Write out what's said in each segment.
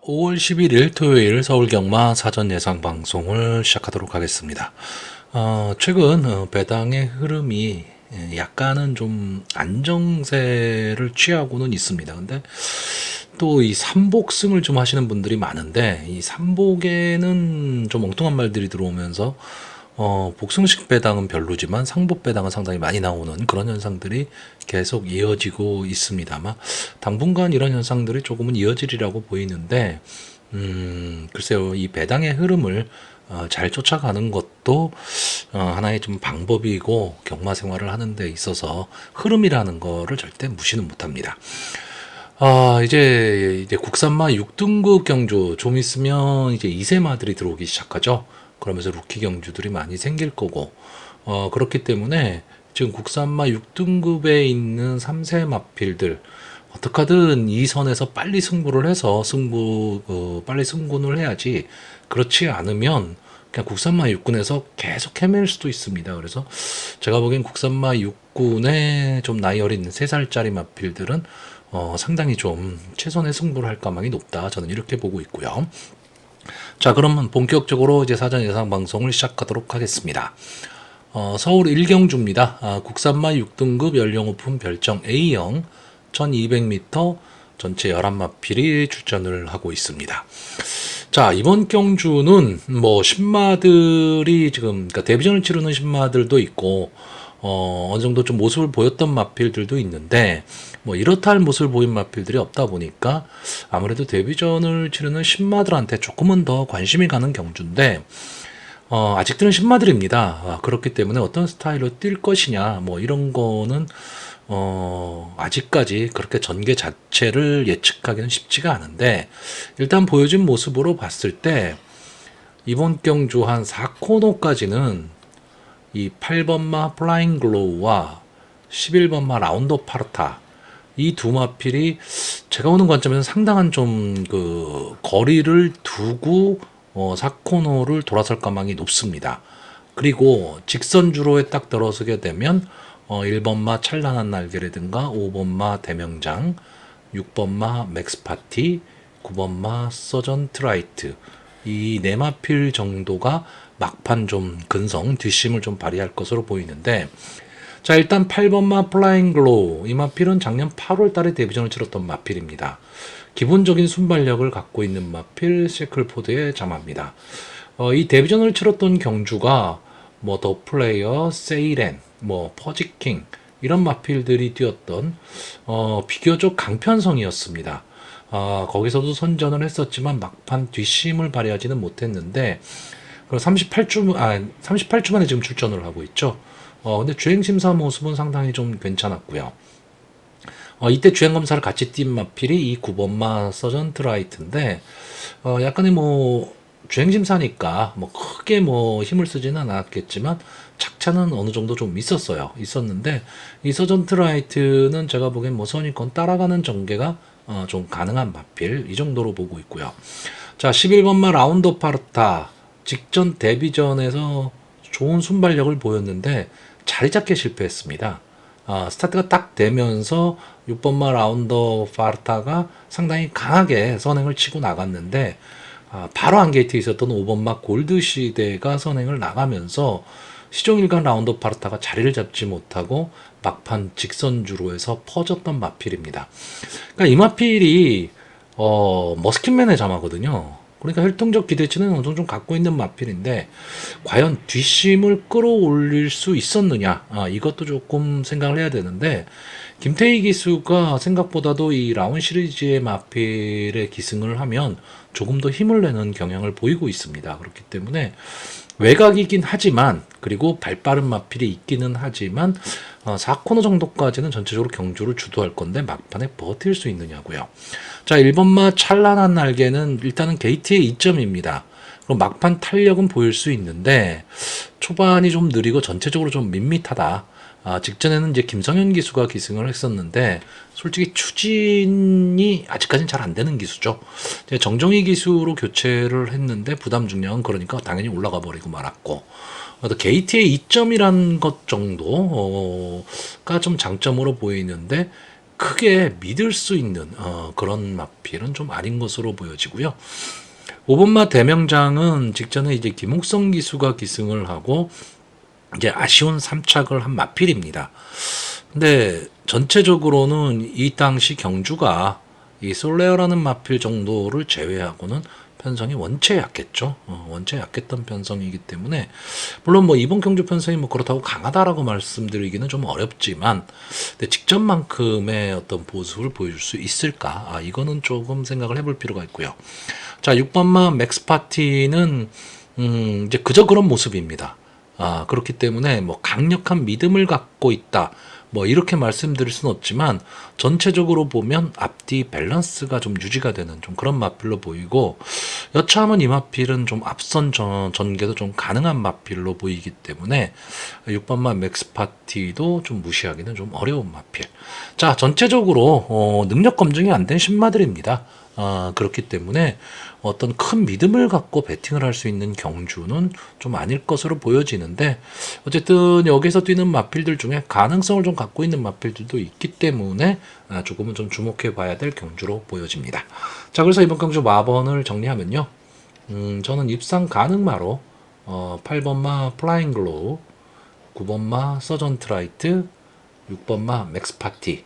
5월 11일 토요일 서울경마 사전 예상 방송을 시작하도록 하겠습니다. 최근 배당의 흐름이 약간은 좀 안정세를 취하고는 있습니다. 근데 또 이 삼복승을 좀 하시는 분들이 많은데 이 삼복에는 좀 엉뚱한 말들이 들어오면서 복승식 배당은 별로지만 상복 배당은 상당히 많이 나오는 그런 현상들이 계속 이어지고 있습니다. 아마 당분간 이런 현상들이 조금은 이어지리라고 보이는데, 글쎄요, 이 배당의 흐름을 잘 쫓아가는 것도 하나의 좀 방법이고 경마 생활을 하는 데 있어서 흐름이라는 거를 절대 무시는 못합니다. 이제 국산마 6등급 경주 좀 있으면 이제 2세마들이 들어오기 시작하죠. 그러면서 루키 경주들이 많이 생길 거고, 그렇기 때문에 지금 국산마 6등급에 있는 3세 마필들, 어떻게든 이 선에서 빨리 승부를 해서 빨리 승군을 해야지. 그렇지 않으면 그냥 국산마 6군에서 계속 헤맬 수도 있습니다. 그래서 제가 보기엔 국산마 6군에 좀 나이 어린 3살짜리 마필들은 상당히 좀 최선의 승부를 할 가망이 높다. 저는 이렇게 보고 있고요. 자, 그러면 본격적으로 이제 사전 예상 방송을 시작하도록 하겠습니다. 서울 1경주입니다. 국산마 6등급 연령 오픈 별정 A형 1200m 전체 11마필이 출전을 하고 있습니다. 자, 이번 경주는 뭐 신마들이 지금 그러니까 데뷔전을 치르는 신마들도 있고 어느 정도 좀 모습을 보였던 마필들도 있는데 뭐 이렇다 할 모습을 보인 마필들이 없다 보니까 아무래도 데뷔전을 치르는 신마들한테 조금은 더 관심이 가는 경주인데 아직들은 신마들입니다. 그렇기 때문에 어떤 스타일로 뛸 것이냐 뭐 이런 거는 아직까지 그렇게 전개 자체를 예측하기는 쉽지가 않은데 일단 보여진 모습으로 봤을 때 이번 경주 한 4코너까지는 이 8번마 플라잉 글로우와 11번마 라운드 파르타 이 두 마필이 제가 보는 관점에서 상당한 좀 그 거리를 두고 4코너를 돌아설 가망이 높습니다. 그리고 직선주로에 딱 들어서게 되면 1번마 찬란한 날개라든가 5번마 대명장, 6번마 맥스파티, 9번마 서전트라이트 이 네 마필 정도가 막판 좀 근성, 뒷심을 좀 발휘할 것으로 보이는데 자, 일단 8번마 플라잉 글로우 이 마필은 작년 8월 달에 데뷔전을 치렀던 마필입니다. 기본적인 순발력을 갖고 있는 마필 시클포드의 자마입니다. 이 데뷔전을 치렀던 경주가 뭐 더 플레이어, 세이렌, 뭐 퍼지킹 이런 마필들이 뛰었던 비교적 강편성이었습니다. 거기서도 선전을 했었지만 막판 뒷심을 발휘하지는 못했는데 38주 만에 지금 출전을 하고 있죠. 근데 주행심사 모습은 상당히 좀 괜찮았고요. 이때 주행검사를 같이 뛴 마필이 이 9번마 서전트라이트인데, 약간의 뭐, 주행심사니까, 뭐, 크게 뭐, 힘을 쓰지는 않았겠지만, 착차는 어느 정도 좀 있었는데, 이 서전트라이트는 제가 보기엔 뭐, 선입권 따라가는 전개가, 좀 가능한 마필, 이 정도로 보고 있고요. 자, 11번마 라운드 파르타, 직전 데뷔전에서 좋은 순발력을 보였는데, 자리 잡기에 실패했습니다. 스타트가 딱 되면서 6번마 라운더 파르타가 상당히 강하게 선행을 치고 나갔는데 바로 안 게이트에 있었던 5번마 골드 시대가 선행을 나가면서 시종일관 라운더 파르타가 자리를 잡지 못하고 막판 직선주로에서 퍼졌던 마필입니다. 그러니까 이 마필이 머스킷맨의 자마거든요. 그러니까 혈통적 기대치는 어느 정도 좀 갖고 있는 마필인데 과연 뒷심을 끌어올릴 수 있었느냐 이것도 조금 생각을 해야 되는데 김태희 기수가 생각보다도 이 라운 시리즈의 마필에 기승을 하면 조금 더 힘을 내는 경향을 보이고 있습니다. 그렇기 때문에 외곽이긴 하지만 그리고 발빠른 마필이 있기는 하지만 4코너 정도까지는 전체적으로 경주를 주도할 건데 막판에 버틸 수 있느냐고요. 자, 1번마 찬란한 날개는 일단은 게이트의 이점입니다. 그럼 막판 탄력은 보일 수 있는데 초반이 좀 느리고 전체적으로 좀 밋밋하다. 직전에는 이제 김성현 기수가 기승을 했었는데 솔직히 추진이 아직까지는 잘 안 되는 기수죠. 정정희 기수로 교체를 했는데 부담 중량은 그러니까 당연히 올라가 버리고 말았고 게이트의 이점이란 것 정도가 좀 장점으로 보이는데 크게 믿을 수 있는 그런 마필은 좀 아닌 것으로 보여지고요. 5번마 대명장은 직전에 이제 김옥성 기수가 기승을 하고 이제 아쉬운 3착을 한 마필입니다. 근데 전체적으로는 이 당시 경주가 이 솔레어라는 마필 정도를 제외하고는 편성이 원체 약했죠. 원체 약했던 편성이기 때문에 물론 뭐 이번 경주 편성이 뭐 그렇다고 강하다라고 말씀드리기는 좀 어렵지만 근데 직전만큼의 어떤 모습을 보여줄 수 있을까? 이거는 조금 생각을 해볼 필요가 있고요. 자, 6번마 맥스 파티는 이제 그저 그런 모습입니다. 그렇기 때문에 뭐 강력한 믿음을 갖고 있다. 뭐 이렇게 말씀드릴 수는 없지만 전체적으로 보면 앞뒤 밸런스가 좀 유지가 되는 좀 그런 마필로 보이고 여차하면 이 마필은 좀 앞선 전개도 좀 가능한 마필로 보이기 때문에 6번만 맥스 파티도 좀 무시하기는 좀 어려운 마필. 자, 전체적으로 능력 검증이 안 된 신마들입니다. 그렇기 때문에 어떤 큰 믿음을 갖고 배팅을 할 수 있는 경주는 좀 아닐 것으로 보여지는데 어쨌든 여기서 뛰는 마필들 중에 가능성을 좀 갖고 있는 마필들도 있기 때문에 조금은 좀 주목해 봐야 될 경주로 보여집니다. 자, 그래서 이번 경주 마번을 정리하면요. 저는 입상 가능마로 8번마 플라잉 글로우, 9번마 서전트라이트, 6번마 맥스파티,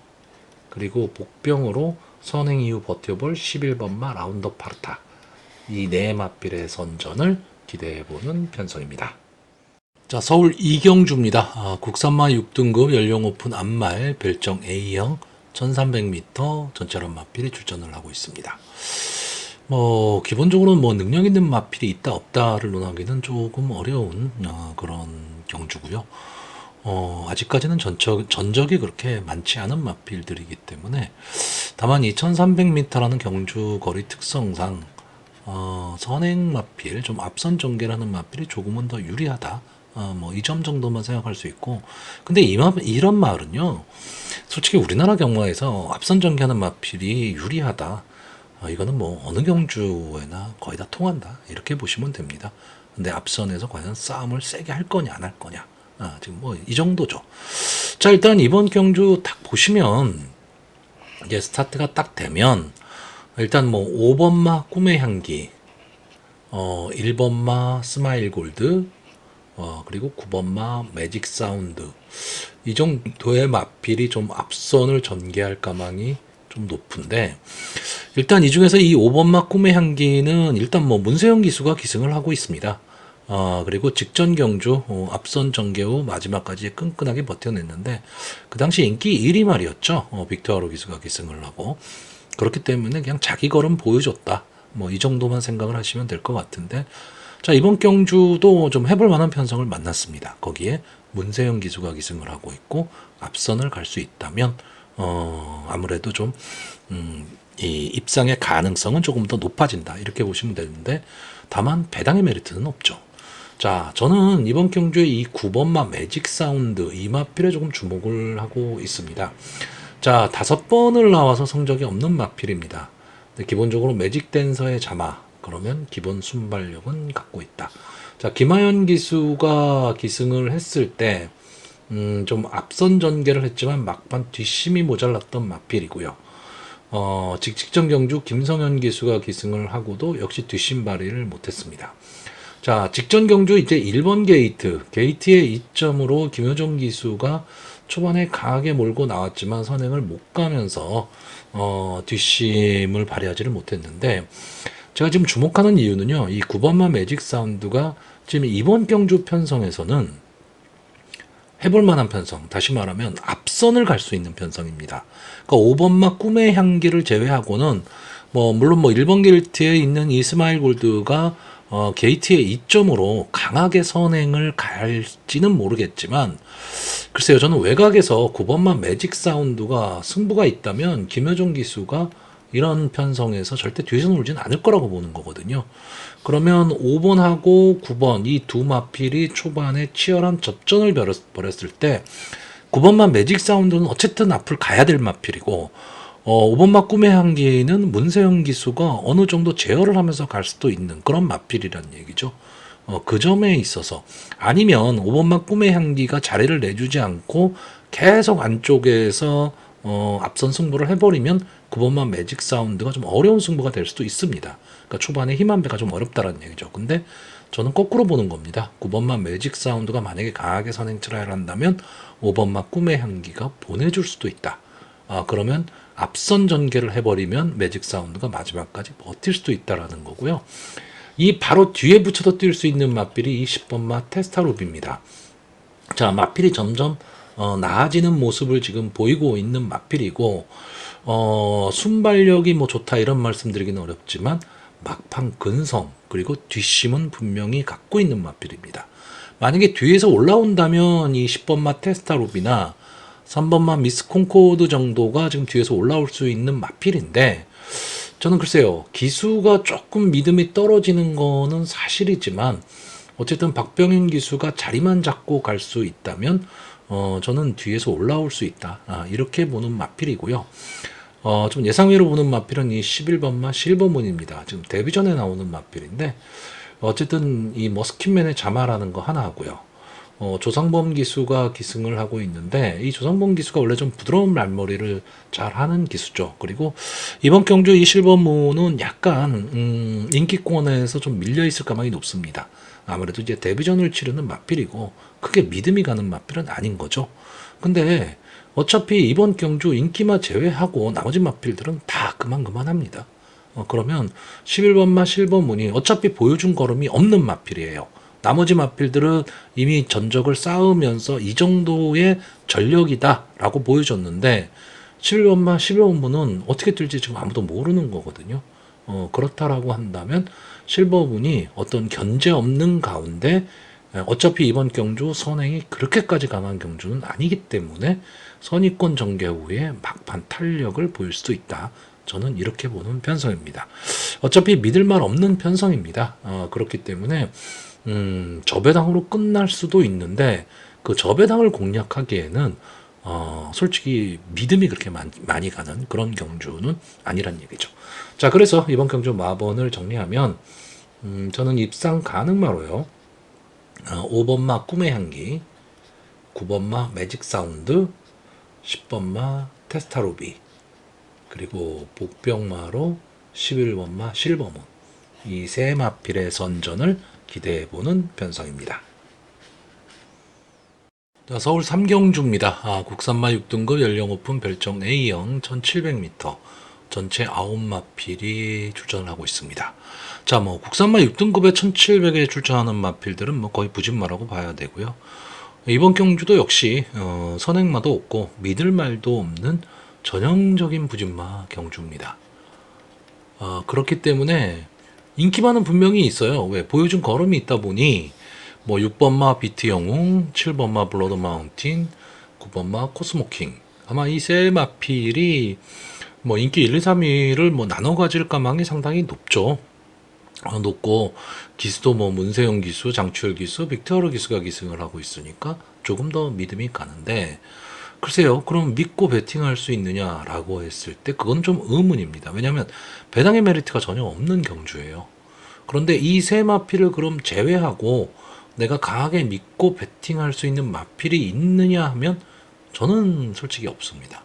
그리고 복병으로 선행 이후 버텨볼 11번마 라운더 파르타, 이 네 마필의 선전을 기대해보는 편성입니다. 자, 서울 이경주입니다. 국산마 6등급 연령 오픈 암말 별정 A형 1300m 전체론 마필이 출전을 하고 있습니다. 뭐 기본적으로 뭐 능력 있는 마필이 있다 없다를 논하기는 조금 어려운 그런 경주고요. 아직까지는 전적이 그렇게 많지 않은 마필들이기 때문에 다만 이 1300m라는 경주 거리 특성상 선행 마필, 좀 앞선 전개라는 마필이 조금은 더 유리하다. 뭐 이 점 정도만 생각할 수 있고, 근데 이런 마을은요, 솔직히 우리나라 경마에서 앞선 전개하는 마필이 유리하다. 이거는 뭐 어느 경주에나 거의 다 통한다. 이렇게 보시면 됩니다. 근데 앞선에서 과연 싸움을 세게 할 거냐 안 할 거냐. 지금 뭐 이 정도죠. 자, 일단 이번 경주 딱 보시면 이제 스타트가 딱 되면 일단 뭐 5번마 꿈의 향기, 1번마 스마일 골드, 그리고 9번마 매직 사운드, 이 정도의 마필이 좀 앞선을 전개할 가망이 좀 높은데, 일단 이 중에서 이 5번마 꿈의 향기는 일단 뭐 문세영 기수가 기승을 하고 있습니다. 그리고 직전 경주 앞선 전개 후 마지막까지 끈끈하게 버텨냈는데 그 당시 인기 1위 말이었죠. 빅토아로 기수가 기승을 하고, 그렇기 때문에 그냥 자기 걸음 보여줬다. 뭐 이 정도만 생각을 하시면 될 것 같은데, 자, 이번 경주도 좀 해볼 만한 편성을 만났습니다. 거기에 문세영 기수가 기승을 하고 있고 앞선을 갈 수 있다면 아무래도 좀 이 입상의 가능성은 조금 더 높아진다. 이렇게 보시면 되는데 다만 배당의 메리트는 없죠. 자, 저는 이번 경주에 이 9번마 매직 사운드 이 마필에 조금 주목을 하고 있습니다. 자, 5번을 나와서 성적이 없는 마필입니다. 기본적으로 매직 댄서의 자마, 그러면 기본 순발력은 갖고 있다. 자, 김하연 기수가 기승을 했을 때 좀 앞선 전개를 했지만 막판 뒷심이 모자랐던 마필이고요. 직전 경주 김성현 기수가 기승을 하고도 역시 뒷심 발휘를 못했습니다. 자, 직전 경주 이제 1번 게이트의 이점으로 김효정 기수가 초반에 강하게 몰고 나왔지만 선행을 못 가면서 뒷심을 발휘하지를 못했는데, 제가 지금 주목하는 이유는요, 이 9번마 매직 사운드가 지금 이번 경주 편성에서는 해볼 만한 편성, 다시 말하면 앞선을 갈 수 있는 편성입니다. 그러니까 5번마 꿈의 향기를 제외하고는 물론 1번 게이트에 있는 이스마일 골드가 게이트의 이점으로 강하게 선행을 갈지는 모르겠지만, 글쎄요, 저는 외곽에서 9번마 매직 사운드가 승부가 있다면 김효정 기수가 이런 편성에서 절대 뒤에서 놀지는 않을 거라고 보는 거거든요. 그러면 5번하고 9번 이 두 마필이 초반에 치열한 접전을 벌였을 때 9번만 매직 사운드는 어쨌든 앞을 가야 될 마필이고, 5번마 꿈의 향기는 문세영 기수가 어느 정도 제어를 하면서 갈 수도 있는 그런 마필이라는 얘기죠. 그 점에 있어서 아니면 5번마 꿈의 향기가 자리를 내주지 않고 계속 안쪽에서 앞선 승부를 해버리면 9번마 매직 사운드가 좀 어려운 승부가 될 수도 있습니다. 그러니까 초반에 힘 한 배가 좀 어렵다라는 얘기죠. 근데 저는 거꾸로 보는 겁니다. 9번마 매직 사운드가 만약에 강하게 선행 트라이를 한다면 5번마 꿈의 향기가 보내줄 수도 있다. 그러면 앞선 전개를 해버리면 매직 사운드가 마지막까지 버틸 수도 있다라는 거고요. 이 바로 뒤에 붙여서 뛸 수 있는 마필이 이 10번마 테스타룹입니다. 자, 마필이 점점 나아지는 모습을 지금 보이고 있는 마필이고, 순발력이 뭐 좋다 이런 말씀드리기는 어렵지만 막판 근성 그리고 뒷심은 분명히 갖고 있는 마필입니다. 만약에 뒤에서 올라온다면 이 10번마 테스타룹이나 3번마 미스 콩코드 정도가 지금 뒤에서 올라올 수 있는 마필인데, 저는 글쎄요, 기수가 조금 믿음이 떨어지는 거는 사실이지만 어쨌든 박병인 기수가 자리만 잡고 갈 수 있다면 저는 뒤에서 올라올 수 있다, 이렇게 보는 마필이고요. 좀 예상외로 보는 마필은 이 11번마 실버문입니다. 지금 데뷔 전에 나오는 마필인데 어쨌든 이 머스킷맨의 자마라는 거 하나 하고요. 조상범 기수가 기승을 하고 있는데 이 조상범 기수가 원래 좀 부드러운 말머리를 잘 하는 기수죠. 그리고 이번 경주 이 실버문은 약간 인기권에서 좀 밀려 있을 가망이 높습니다. 아무래도 이제 데뷔전을 치르는 마필이고 크게 믿음이 가는 마필은 아닌 거죠. 근데 어차피 이번 경주 인기마 제외하고 나머지 마필들은 다 그만합니다. 그러면 11번마 실버문이 어차피 보여준 걸음이 없는 마필이에요. 나머지 마필들은 이미 전적을 쌓으면서 이 정도의 전력이다라고 보여줬는데 11번마 11번문은 어떻게 뜰지 지금 아무도 모르는 거거든요. 그렇다라고 한다면 실버문이 어떤 견제 없는 가운데 어차피 이번 경주 선행이 그렇게까지 강한 경주는 아니기 때문에 선의권 전개 후에 막판 탄력을 보일 수도 있다. 저는 이렇게 보는 편성입니다. 어차피 믿을 말 없는 편성입니다. 그렇기 때문에 저배당으로 끝날 수도 있는데 그 저배당을 공략하기에는 솔직히 믿음이 그렇게 많이 가는 그런 경주는 아니란 얘기죠. 자, 그래서 이번 경주 마번을 정리하면 저는 입상 가능마로요. 5번마 꿈의 향기, 9번마 매직 사운드, 10번마 테스타로비, 그리고 복병마로 11번마 실버문, 이 세 마필의 선전을 기대해보는 편성입니다. 자, 서울 삼경주입니다. 국산마 6등급 연령 오픈 별정 A형 1700m 전체 9마필이 출전을 하고 있습니다. 자, 뭐 국산마 6등급에 1700에 출전하는 마필들은 뭐 거의 부진마라고 봐야 되고요. 이번 경주도 역시 선행마도 없고 믿을 말도 없는 전형적인 부진마 경주입니다. 그렇기 때문에 인기만은 분명히 있어요. 왜? 보여준 걸음이 있다 보니 뭐 6번마 비트 영웅, 7번마 블러드 마운틴, 9번마 코스모킹, 아마 이 세 마필이 뭐 인기 1, 2, 3위를 뭐 나눠 가질 가망이 상당히 높죠. 높고 기수도 뭐 문세영 기수, 장추열 기수, 빅터르 기수가 기승을 하고 있으니까 조금 더 믿음이 가는데, 글쎄요, 그럼 믿고 베팅할 수 있느냐라고 했을 때 그건 좀 의문입니다. 왜냐하면 배당의 메리트가 전혀 없는 경주예요. 그런데 이 세 마필을 그럼 제외하고 내가 강하게 믿고 베팅할 수 있는 마필이 있느냐 하면 저는 솔직히 없습니다.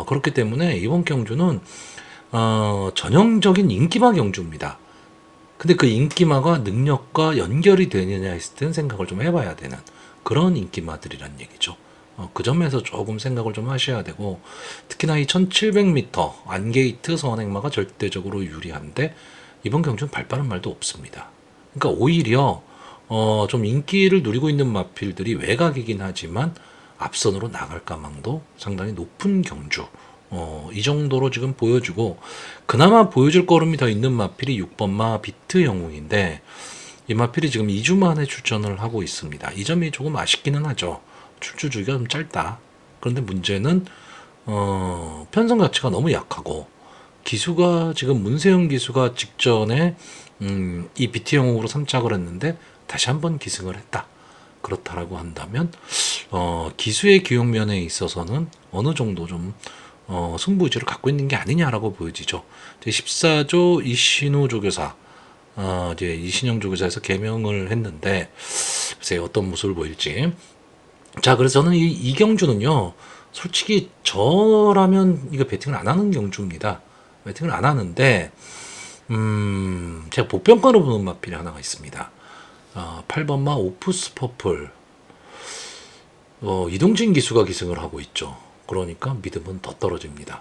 그렇기 때문에 이번 경주는 전형적인 인기마 경주입니다. 근데 그 인기마가 능력과 연결이 되느냐 했을 땐 생각을 좀 해봐야 되는 그런 인기마들이란 얘기죠. 그 점에서 조금 생각을 좀 하셔야 되고, 특히나 이 1700m 안게이트 선행마가 절대적으로 유리한데 이번 경주는 발빠른 말도 없습니다. 그러니까 오히려 좀 인기를 누리고 있는 마필들이 외곽이긴 하지만 앞선으로 나갈 가망도 상당히 높은 경주, 이 정도로 지금 보여주고, 그나마 보여줄 걸음이 더 있는 마필이 6번마 비트 영웅인데 이 마필이 지금 2주 만에 출전을 하고 있습니다. 이 점이 조금 아쉽기는 하죠. 출주 주기가 좀 짧다. 그런데 문제는 편성 자체가 너무 약하고, 기수가 지금 문세영 기수가 직전에 이 비트 영웅으로 선착을 했는데 다시 한번 기승을 했다. 그렇다라고 한다면 기수의 기용면에 있어서는 어느 정도 좀 승부의지를 갖고 있는 게 아니냐라고 보여지죠. 14조 이신우 조교사, 이제 이신영 조교사에서 개명을 했는데 글쎄 어떤 모습을 보일지. 자, 그래서 저는 이 이경주는요, 솔직히 저라면 이거 배팅을 안 하는 경주입니다. 배팅을 안 하는데 제가 보평가로 보는 마필이 하나가 있습니다. 8번마 오프스 퍼플. 이동진 기수가 기승을 하고 있죠. 그러니까 믿음은 더 떨어집니다.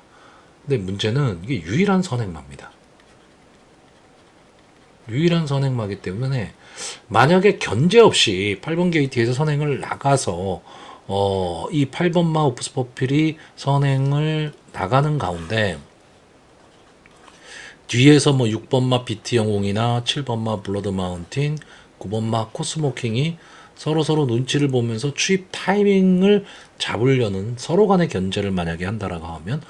근데 문제는 이게 유일한 선행마입니다. 유일한 선행마기 때문에 만약에 견제 없이 8번 게이트에서 선행을 나가서 이 8번마 오프스 퍼플이 선행을 나가는 가운데 뒤에서 뭐 6번마 비트 영웅이나 7번마 블러드 마운틴, 9번마 코스모킹이 서로 눈치를 보면서 추입 타이밍을 잡으려는 서로 간의 견제를 만약에 한다라고 하면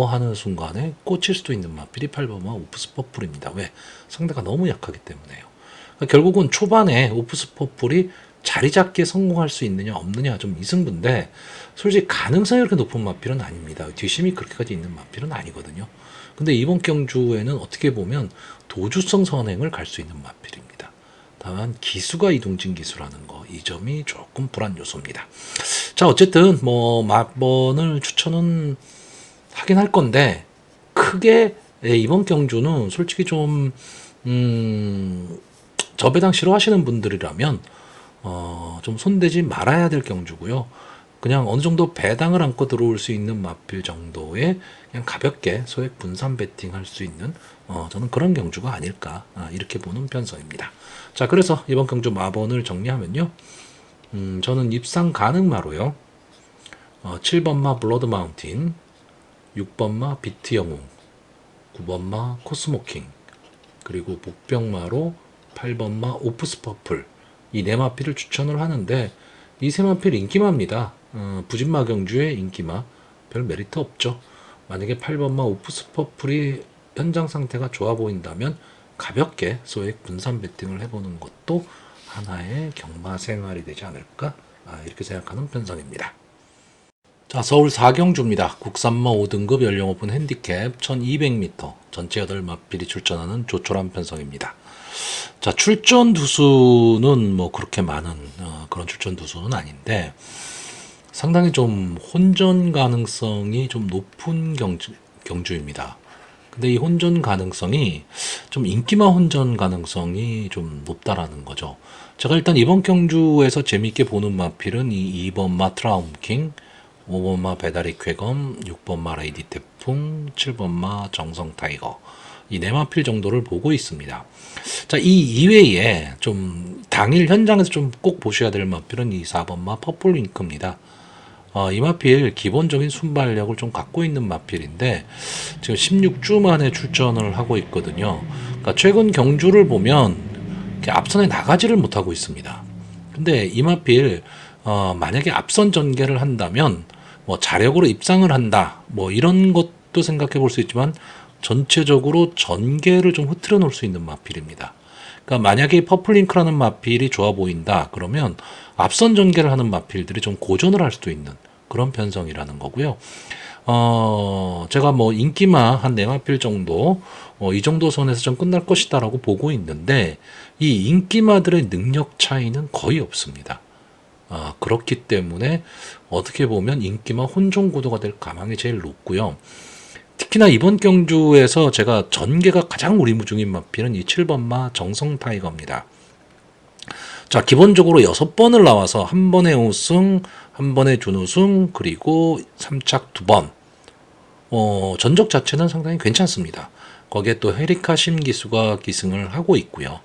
하는 순간에 꽂힐 수도 있는 마필이 8번마 오프스 퍼플입니다. 왜? 상대가 너무 약하기 때문에요. 그러니까 결국은 초반에 오프스 퍼플이 자리 잡기에 성공할 수 있느냐 없느냐 좀 이승부인데 솔직히 가능성이 그렇게 높은 마필은 아닙니다. 뒷심이 그렇게까지 있는 마필은 아니거든요. 근데 이번 경주에는 어떻게 보면 도주성 선행을 갈 수 있는 마필입니다. 다만 기수가 이동진 기수라는 거, 이 점이 조금 불안 요소입니다. 자, 어쨌든 뭐 마번을 추천은 하긴 할 건데 크게 이번 경주는 솔직히 좀 저배당 싫어하시는 분들이라면 좀 손대지 말아야 될 경주고요. 그냥 어느 정도 배당을 안고 들어올 수 있는 마필 정도의 그냥 가볍게 소액 분산 베팅 할 수 있는 저는 그런 경주가 아닐까 이렇게 보는 편성입니다. 자, 그래서 이번 경주 마번을 정리하면요. 저는 입상 가능마로요. 7번마 블러드 마운틴, 6번마 비트 영웅, 9번마 코스모킹, 그리고 복병마로 8번마 오프스 퍼플, 이 네 마필을 추천을 하는데 이 세 마필 인기마입니다. 부진마 경주의 인기마, 별 메리트 없죠. 만약에 8번마 오프스 퍼플이 현장 상태가 좋아 보인다면 가볍게 소액 분산 베팅을 해보는 것도 하나의 경마 생활이 되지 않을까 이렇게 생각하는 편성입니다. 자, 서울 4경주입니다. 국산마 5등급 연령 오픈 핸디캡 1200m 전체 8마필이 출전하는 조촐한 편성입니다. 자, 출전 두수는 뭐 그렇게 많은 그런 출전 두수는 아닌데 상당히 좀 혼전 가능성이 좀 높은 경주입니다. 근데 이 혼전 가능성이 좀 인기마 혼전 가능성이 좀 높다라는 거죠. 제가 일단 이번 경주에서 재미있게 보는 마필은 이 2번마 트라움킹, 5번마 배다리 쾌검, 6번마 레이디 태풍, 7번마 정성 타이거, 이 네 마필 정도를 보고 있습니다. 자, 이 이외에 좀 당일 현장에서 좀 꼭 보셔야 될 마필은 이 4번마 퍼플 윙크입니다. 이 마필 기본적인 순발력을 좀 갖고 있는 마필인데 지금 16주 만에 출전을 하고 있거든요. 그러니까 최근 경주를 보면 앞선에 나가지를 못하고 있습니다. 근데 이 마필 만약에 앞선 전개를 한다면 뭐 자력으로 입상을 한다 뭐 이런 것도 생각해 볼 수 있지만 전체적으로 전개를 좀 흐트러 놓을 수 있는 마필입니다. 그러니까 만약에 퍼플링크라는 마필이 좋아 보인다 그러면 앞선 전개를 하는 마필들이 좀 고전을 할 수도 있는 그런 편성이라는 거고요. 제가 뭐 인기마 한 4마필 정도 이 정도 선에서 좀 끝날 것이다라고 보고 있는데 이 인기마들의 능력 차이는 거의 없습니다. 그렇기 때문에 어떻게 보면 인기마 혼종 구도가 될 가망이 제일 높고요. 특히나 이번 경주에서 제가 전개가 가장 우리무중인 마필은 이 7번마 정성 타이거입니다. 자, 기본적으로 6번을 나와서 한 번의 우승, 한 번의 준우승, 그리고 3착 2번. 전적 자체는 상당히 괜찮습니다. 거기에 또 헤리카 신기수가 기승을 하고 있고요.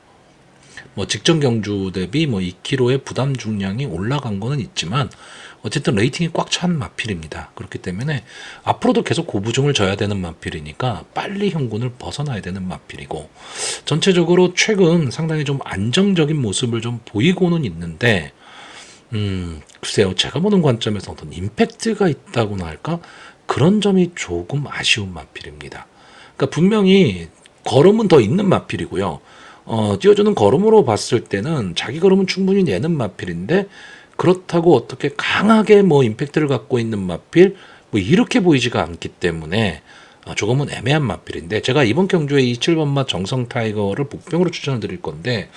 뭐 직전 경주 대비 뭐 2kg의 부담 중량이 올라간 거는 있지만 어쨌든 레이팅이 꽉 찬 마필입니다. 그렇기 때문에 앞으로도 계속 고부중을 져야 되는 마필이니까 빨리 형군을 벗어나야 되는 마필이고 전체적으로 최근 상당히 좀 안정적인 모습을 좀 보이고는 있는데 글쎄요, 제가 보는 관점에서 어떤 임팩트가 있다고나 할까? 그런 점이 조금 아쉬운 마필입니다. 그러니까 분명히 걸음은 더 있는 마필이고요. 띄워주는 걸음으로 봤을 때는 자기 걸음은 충분히 내는 마필인데 그렇다고 어떻게 강하게 뭐 임팩트를 갖고 있는 마필 뭐 이렇게 보이지가 않기 때문에 조금은 애매한 마필인데 제가 이번 경주에 이 7번마 정성 타이거를 복병으로 추천을 드릴 건데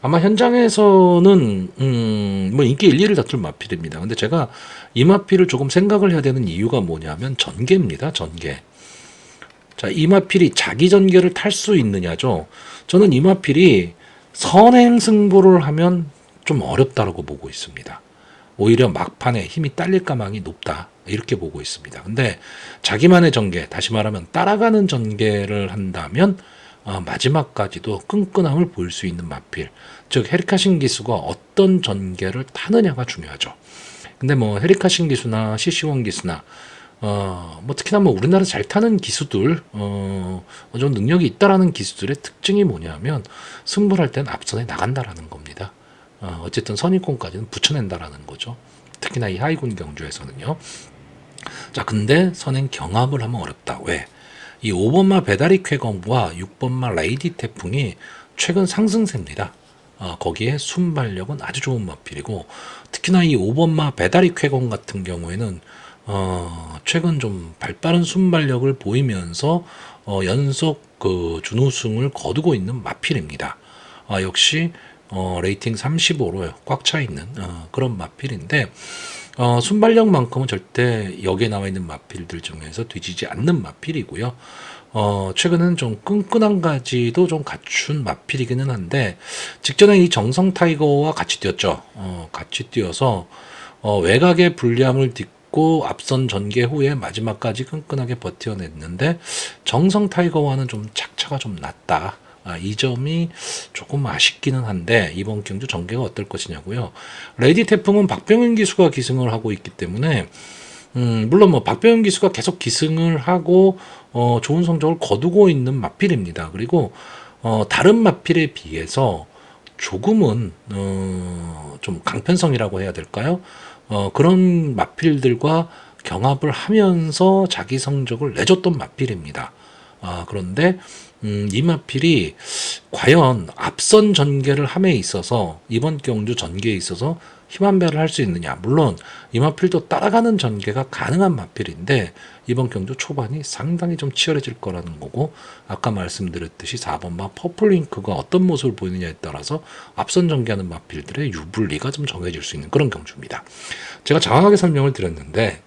아마 현장에서는 뭐 인기 1, 2를 다툴 마필입니다. 근데 제가 이 마필을 조금 생각을 해야 되는 이유가 뭐냐면 전개입니다. 전개. 자, 이 마필이 자기 전개를 탈 수 있느냐죠. 저는 이 마필이 선행 승부를 하면 좀 어렵다라고 보고 있습니다. 오히려 막판에 힘이 딸릴 가망이 높다. 이렇게 보고 있습니다. 근데 자기만의 전개, 다시 말하면 따라가는 전개를 한다면 마지막까지도 끈끈함을 보일 수 있는 마필. 즉 헤리카 신기수가 어떤 전개를 타느냐가 중요하죠. 근데 뭐 헤리카 신기수나 CC1 기수나 뭐 특히나 뭐 우리나라 잘 타는 기수들 어느 정도 능력이 있다라는 기수들의 특징이 뭐냐면 승부를 할 때는 앞선에 나간다라는 겁니다. 어쨌든 선입권까지는 붙여낸다라는 거죠. 특히나 이 하이군 경주에서는요. 자, 근데 선행 경합을 하면 어렵다. 왜? 이 5번마 배다리 쾌검과 6번마 레이디 태풍이 최근 상승세입니다. 거기에 순발력은 아주 좋은 마필이고 특히나 이 5번마 배다리 쾌검 같은 경우에는 최근 좀 발빠른 순발력을 보이면서 연속 그 준우승을 거두고 있는 마필입니다. 역시 레이팅 35로 꽉 차 있는 그런 마필인데 순발력만큼은 절대 여기에 나와 있는 마필들 중에서 뒤지지 않는 마필이고요. 최근은 좀 끈끈한 가지도 좀 갖춘 마필이기는 한데 직전에 이 정성 타이거와 같이 뛰었죠. 같이 뛰어서 외곽의 불리함을 딛고 앞선 전개 후에 마지막까지 끈끈하게 버텨냈는데 정성 타이거와는 좀 착차가 좀 낮다. 이 점이 조금 아쉽기는 한데 이번 경주 전개가 어떨 것이냐고요. 레이디 태풍은 박병현 기수가 기승을 하고 있기 때문에 물론 뭐 박병현 기수가 계속 기승을 하고 좋은 성적을 거두고 있는 마필입니다. 그리고 다른 마필에 비해서 조금은 좀 강편성이라고 해야 될까요? 그런 마필들과 경합을 하면서 자기 성적을 내줬던 마필입니다. 그런데 이 마필이 과연 앞선 전개를 함에 있어서 이번 경주 전개에 있어서 힘한배를 할 수 있느냐. 물론 이 마필도 따라가는 전개가 가능한 마필인데 이번 경주 초반이 상당히 좀 치열해질 거라는 거고 아까 말씀드렸듯이 4번마 퍼플링크가 어떤 모습을 보이느냐에 따라서 앞선 전개하는 마필들의 유불리가 좀 정해질 수 있는 그런 경주입니다. 제가 장황하게 설명을 드렸는데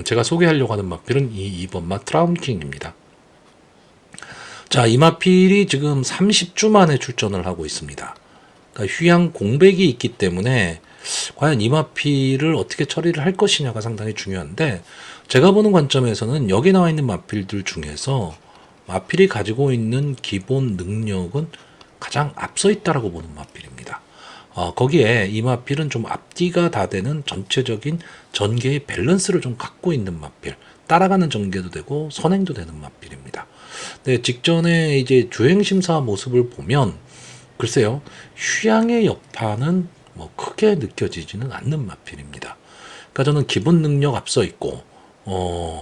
제가 소개하려고 하는 마필은 이 2번마 트라운킹입니다. 자, 이 마필이 지금 30주 만에 출전을 하고 있습니다. 그러니까 휴양 공백이 있기 때문에 과연 이 마필을 어떻게 처리를 할 것이냐가 상당히 중요한데 제가 보는 관점에서는 여기 나와 있는 마필들 중에서 마필이 가지고 있는 기본 능력은 가장 앞서 있다라고 보는 마필입니다. 거기에 이 마필은 좀 앞뒤가 다 되는 전체적인 전개의 밸런스를 좀 갖고 있는 마필. 따라가는 전개도 되고 선행도 되는 마필입니다. 네, 직전에 이제 주행 심사 모습을 보면 글쎄요, 휴양의 여파는 뭐 크게 느껴지지는 않는 마필입니다. 그러니까 저는 기본 능력 앞서 있고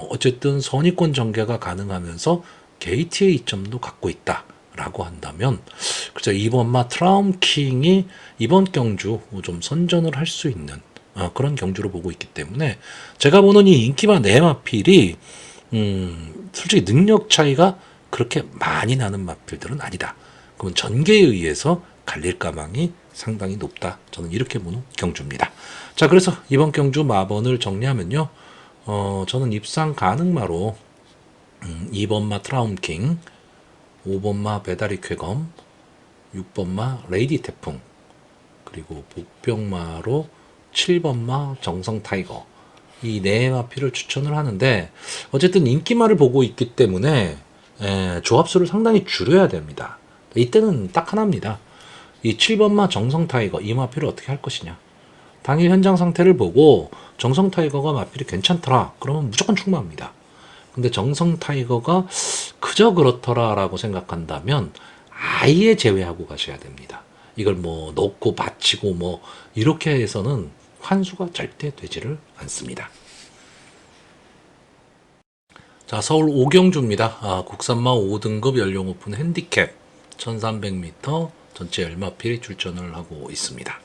어쨌든 선의권 전개가 가능하면서 게이트의 이점도 갖고 있다라고 한다면 그렇죠. 이번마 트라움킹이 이번 경주 좀 선전을 할 수 있는 그런 경주로 보고 있기 때문에 제가 보는 이 인기마 네 마필이 솔직히 능력 차이가 그렇게 많이 나는 마필들은 아니다. 그건 전개에 의해서 갈릴 가망이 상당히 높다. 저는 이렇게 보는 경주입니다. 자, 그래서 이번 경주 마번을 정리하면요. 저는 입상 가능마로 2번마 트라움킹, 5번마 배다리 쾌검, 6번마 레이디 태풍, 그리고 복병마로 7번마 정성 타이거 이 네 마필을 추천을 하는데 어쨌든 인기마를 보고 있기 때문에 조합수를 상당히 줄여야 됩니다. 이때는 딱 하나입니다. 이 7번마 정성 타이거 이 마필을 어떻게 할 것이냐. 당일 현장 상태를 보고 정성 타이거가 마필이 괜찮더라. 그러면 무조건 출마합니다. 근데 정성 타이거가 그저 그렇더라 라고 생각한다면 아예 제외하고 가셔야 됩니다. 이걸 뭐 넣고 받치고 뭐 이렇게 해서는 환수가 절대 되지를 않습니다. 자, 서울 오경주입니다. 국산마 5등급 연령 오픈 핸디캡 1300m 전체 열마필이 출전을 하고 있습니다.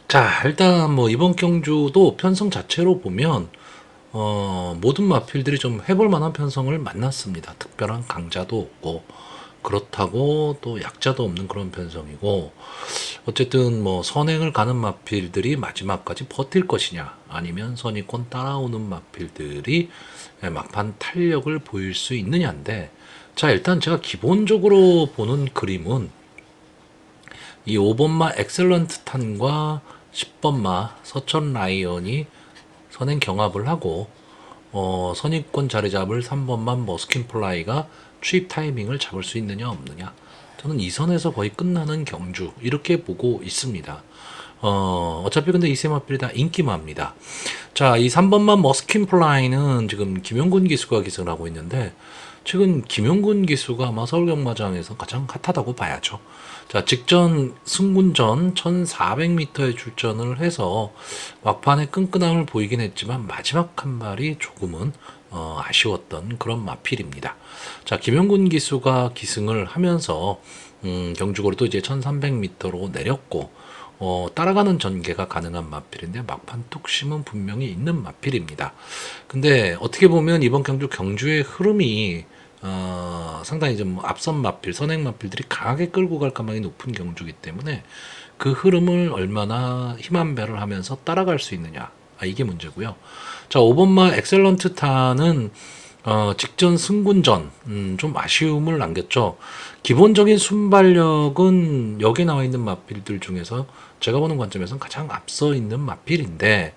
자, 일단 뭐 이번 경주도 편성 자체로 보면 모든 마필들이 좀 해볼 만한 편성을 만났습니다. 특별한 강자도 없고, 그렇다고 또 약자도 없는 그런 편성이고, 어쨌든 뭐 선행을 가는 마필들이 마지막까지 버틸 것이냐, 아니면 선의권 따라오는 마필들이 막판 탄력을 보일 수 있느냐인데, 자, 일단 제가 기본적으로 보는 그림은 이 5번마 엑셀런트 탄과 10번마 서천 라이언이 선행 경합을 하고, 선입권 자리 잡을 3번만 머스킨 플라이가 추입 타이밍을 잡을 수 있느냐 없느냐. 저는 이 선에서 거의 끝나는 경주 이렇게 보고 있습니다. 어차피 근데 이 세 마필이 다 인기마입니다. 자, 이 3번만 머스킨 플라이는 지금 김용군 기수가 기승을 하고 있는데, 최근 김용군 기수가 아마 서울경마장에서 가장 핫하다고 봐야죠. 자, 직전 승군전 1400m에 출전을 해서 막판에 끈끈함을 보이긴 했지만 마지막 한 발이 조금은 아쉬웠던 그런 마필입니다. 자, 김용군 기수가 기승을 하면서 경주거리도 이제 1300m로 내렸고, 따라가는 전개가 가능한 마필인데 막판 뚝심은 분명히 있는 마필입니다. 근데 어떻게 보면 이번 경주의 흐름이 상당히 좀 앞선 마필, 선행 마필들이 강하게 끌고 갈 가망이 높은 경주이기 때문에 그 흐름을 얼마나 힘한 배를 하면서 따라갈 수 있느냐, 이게 문제고요. 자, 5번마 엑셀런트 타는 직전 승군전 좀 아쉬움을 남겼죠. 기본적인 순발력은 여기 나와 있는 마필들 중에서 제가 보는 관점에서는 가장 앞서 있는 마필인데,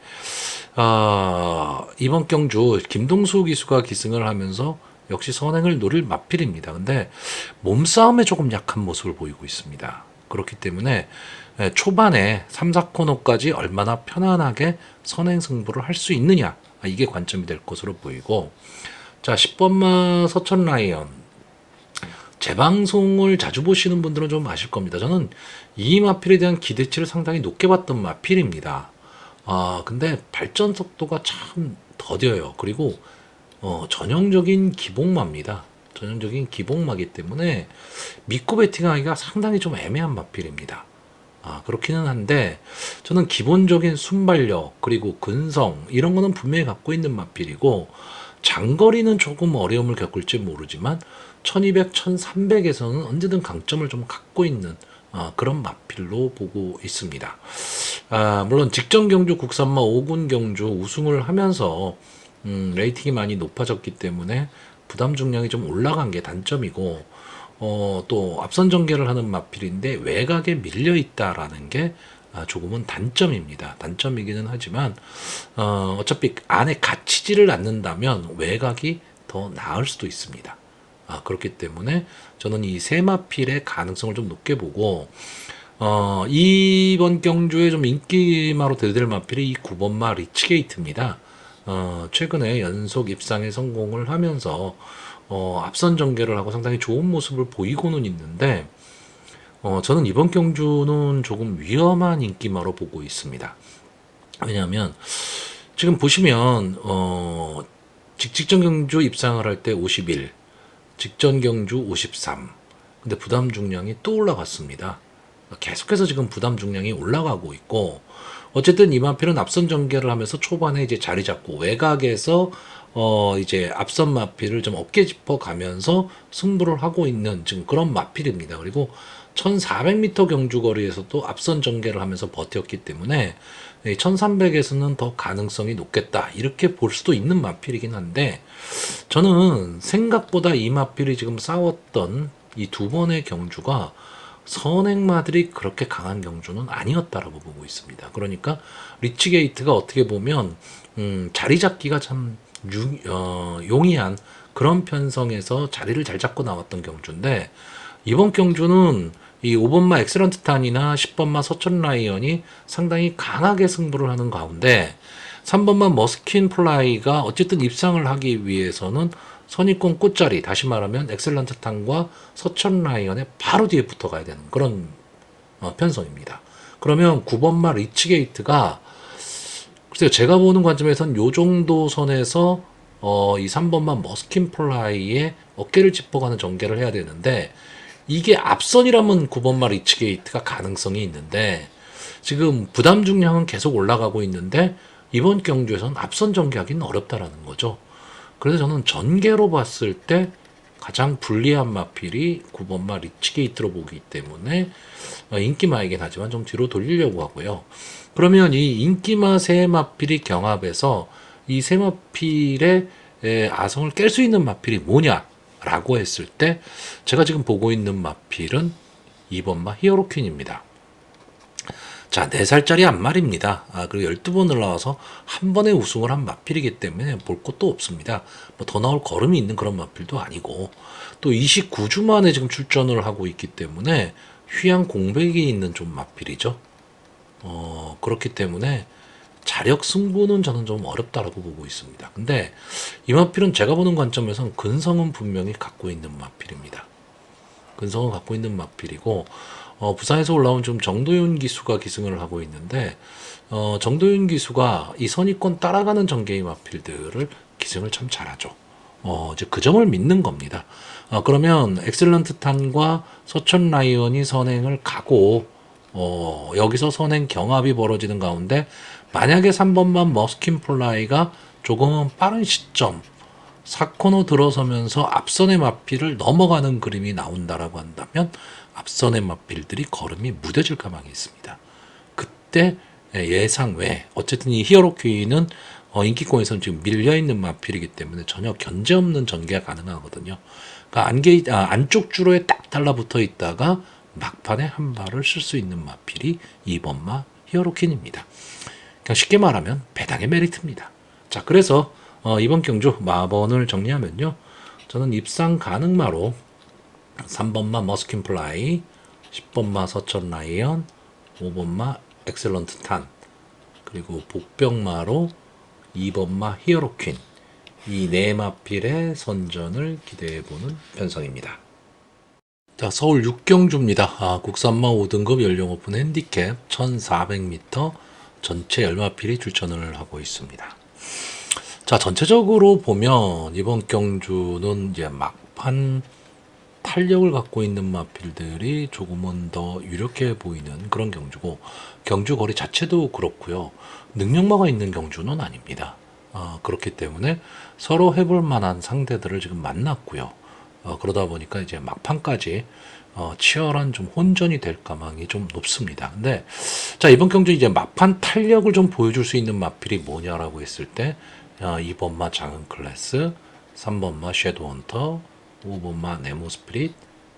이번 경주 김동수 기수가 기승을 하면서 역시 선행을 노릴 마필입니다. 근데 몸싸움에 조금 약한 모습을 보이고 있습니다. 그렇기 때문에 초반에 3, 4코너까지 얼마나 편안하게 선행 승부를 할 수 있느냐, 이게 관점이 될 것으로 보이고, 자, 10번마 서천 라이언. 제 방송을 자주 보시는 분들은 좀 아실 겁니다. 저는 이 마필에 대한 기대치를 상당히 높게 봤던 마필입니다. 근데 발전 속도가 참 더뎌요. 그리고 전형적인 기복마입니다. 전형적인 기복마기 때문에 믿고 베팅하기가 상당히 좀 애매한 마필입니다. 그렇기는 한데 저는 기본적인 순발력 그리고 근성 이런 거는 분명히 갖고 있는 마필이고, 장거리는 조금 어려움을 겪을지 모르지만 1200, 1300에서는 언제든 강점을 좀 갖고 있는 그런 마필로 보고 있습니다. 물론 직전 경주 국산마 5군 경주 우승을 하면서 레이팅이 많이 높아졌기 때문에 부담 중량이 좀 올라간 게 단점이고, 또 앞선 전개를 하는 마필인데 외곽에 밀려 있다라는 게 조금은 단점입니다. 단점이기는 하지만 어차피 안에 갇히지를 않는다면 외곽이 더 나을 수도 있습니다. 그렇기 때문에 저는 이 세 마필의 가능성을 좀 높게 보고, 이번 경주에 좀 인기마로 대들 마필이 이 9번마 리치게이트입니다. 최근에 연속 입상에 성공을 하면서 앞선 전개를 하고 상당히 좋은 모습을 보이고는 있는데, 저는 이번 경주는 조금 위험한 인기마로 보고 있습니다. 왜냐하면 지금 보시면 직전 경주 입상을 할 때 51, 직전 경주 53. 근데 부담 중량이 또 올라갔습니다. 계속해서 지금 부담 중량이 올라가고 있고, 어쨌든 이마필은 앞선 전개를 하면서 초반에 이제 자리 잡고 외곽에서 이제 앞선 마필을 좀 어깨 짚어 가면서 승부를 하고 있는 지금 그런 마필입니다. 그리고 1400m 경주거리에서도 앞선 전개를 하면서 버텼기 때문에 1300에서는 더 가능성이 높겠다, 이렇게 볼 수도 있는 마필이긴 한데, 저는 생각보다 이 마필이 지금 싸웠던 이 두 번의 경주가 선행마들이 그렇게 강한 경주는 아니었다라고 보고 있습니다. 그러니까 리치게이트가 어떻게 보면 자리 잡기가 참 용이한 그런 편성에서 자리를 잘 잡고 나왔던 경주인데, 이번 경주는 이 5번마 엑셀런트 탄이나 10번마 서천 라이언이 상당히 강하게 승부를 하는 가운데 3번마 머스킨 플라이가 어쨌든 입상을 하기 위해서는 선입권 끝자리, 다시 말하면 엑셀런트 탄과 서천 라이언의 바로 뒤에 붙어 가야 되는 그런 편성입니다. 그러면 9번마 리치게이트가, 글쎄요, 제가 보는 관점에선 요 정도 선에서 이 3번마 머스킨 플라이의 어깨를 짚어가는 전개를 해야 되는데, 이게 앞선이라면 9번마 리치게이트가 가능성이 있는데 지금 부담 중량은 계속 올라가고 있는데 이번 경주에서는 앞선 전개하기는 어렵다라는 거죠. 그래서 저는 전개로 봤을 때 가장 불리한 마필이 9번마 리치게이트로 보기 때문에 인기마이긴 하지만 좀 뒤로 돌리려고 하고요. 그러면 이 인기마 세 마필이 경합해서 이 세 마필의 아성을 깰 수 있는 마필이 뭐냐라고 했을 때 제가 지금 보고 있는 마필은 2번마 히어로퀸입니다. 자, 4살짜리 안말입니다. 그리고 12번을 나와서 한 번에 우승을 한 마필이기 때문에 볼 것도 없습니다. 뭐 더 나올 걸음이 있는 그런 마필도 아니고, 또 29주 만에 지금 출전을 하고 있기 때문에 휴양 공백이 있는 좀 마필이죠. 그렇기 때문에 자력 승부는 저는 좀 어렵다라고 보고 있습니다. 근데 이 마필은 제가 보는 관점에서는 근성은 분명히 갖고 있는 마필입니다. 근성을 갖고 있는 마필이고, 부산에서 올라온 좀 정도윤 기수가 기승을 하고 있는데, 정도윤 기수가 이 선입권 따라가는 전개의 마필들을 기승을 참 잘하죠. 이제 그 점을 믿는 겁니다. 그러면 엑셀런트 탄과 서천 라이언이 선행을 가고, 여기서 선행 경합이 벌어지는 가운데, 만약에 3번만 머스킨 플라이가 조금은 빠른 시점, 4코너 들어서면서 앞선의 마필을 넘어가는 그림이 나온다라고 한다면 앞선의 마필들이 걸음이 무뎌질 가망이 있습니다. 그때 예상 외 어쨌든 이 히어로퀸은 인기권에서는 지금 밀려있는 마필이기 때문에 전혀 견제 없는 전개가 가능하거든요. 그러니까 안쪽 주로에 딱 달라붙어 있다가 막판에 한 발을 쓸 수 있는 마필이 2번마 히어로퀸입니다. 그냥 쉽게 말하면 배당의 메리트입니다. 자, 그래서 이번 경주 마번을 정리하면요. 저는 입상 가능마로 3번마 머스킨 플라이, 10번마 서천 라이언, 5번마 엑셀런트 탄, 그리고 복병마로 2번마 히어로퀸, 이 네 마필의 선전을 기대해보는 편성입니다. 자, 서울 6경주입니다. 국산마 5등급 연령 오픈 핸디캡 1400m 전체 10마필이 출전을 하고 있습니다. 자, 전체적으로 보면 이번 경주는 이제 막판 탄력을 갖고 있는 마필들이 조금은 더 유력해 보이는 그런 경주고, 경주 거리 자체도 그렇고요. 능력마가 있는 경주는 아닙니다. 그렇기 때문에 서로 해볼 만한 상대들을 지금 만났고요. 그러다 보니까 이제 막판까지 치열한 좀 혼전이 될 가망이 좀 높습니다. 근데 자, 이번 경주 이제 막판 탄력을 좀 보여줄 수 있는 마필이 뭐냐라고 했을 때 2번마 장은 클래스, 3번마 섀도우 헌터, 5번마 네모 스프릿,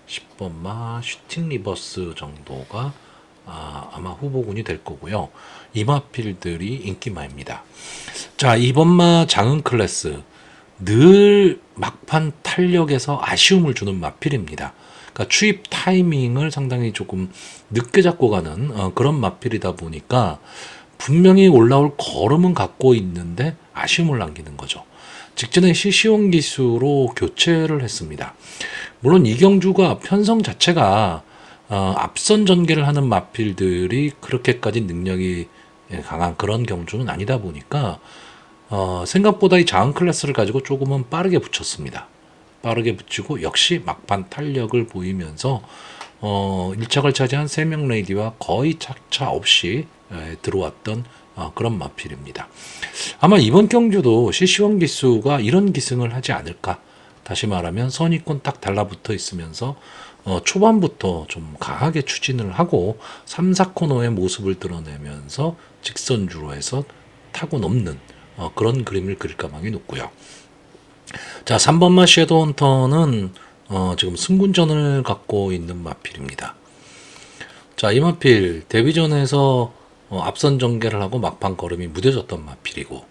10번마 슈팅 리버스 정도가 아마 후보군이 될 거고요. 이 마필들이 인기마입니다. 자, 2번마 장은 클래스 늘 막판 탄력에서 아쉬움을 주는 마필입니다. 그러니까 추입 타이밍을 상당히 조금 늦게 잡고 가는 그런 마필이다 보니까 분명히 올라올 걸음은 갖고 있는데 아쉬움을 남기는 거죠. 직전에 시시온 기수로 교체를 했습니다. 물론 이경주가 편성 자체가 앞선 전개를 하는 마필들이 그렇게까지 능력이 강한 그런 경주는 아니다 보니까 생각보다 이 자은 클래스를 가지고 조금은 빠르게 붙였습니다. 빠르게 붙이고 역시 막판 탄력을 보이면서 1착을 차지한 3명 레이디와 거의 착차 없이 들어왔던 그런 마필입니다. 아마 이번 경주도 시시원 기수가 이런 기승을 하지 않을까. 다시 말하면 선입권 딱 달라붙어 있으면서 초반부터 좀 강하게 추진을 하고 3, 4코너의 모습을 드러내면서 직선주로 해서 타고 넘는 그런 그림을 그릴 가망이 높고요. 자, 3번마 섀도우 헌터는 지금 승군전을 갖고 있는 마필입니다. 자, 이 마필 데뷔전에서 앞선 전개를 하고 막판 걸음이 무뎌졌던 마필이고,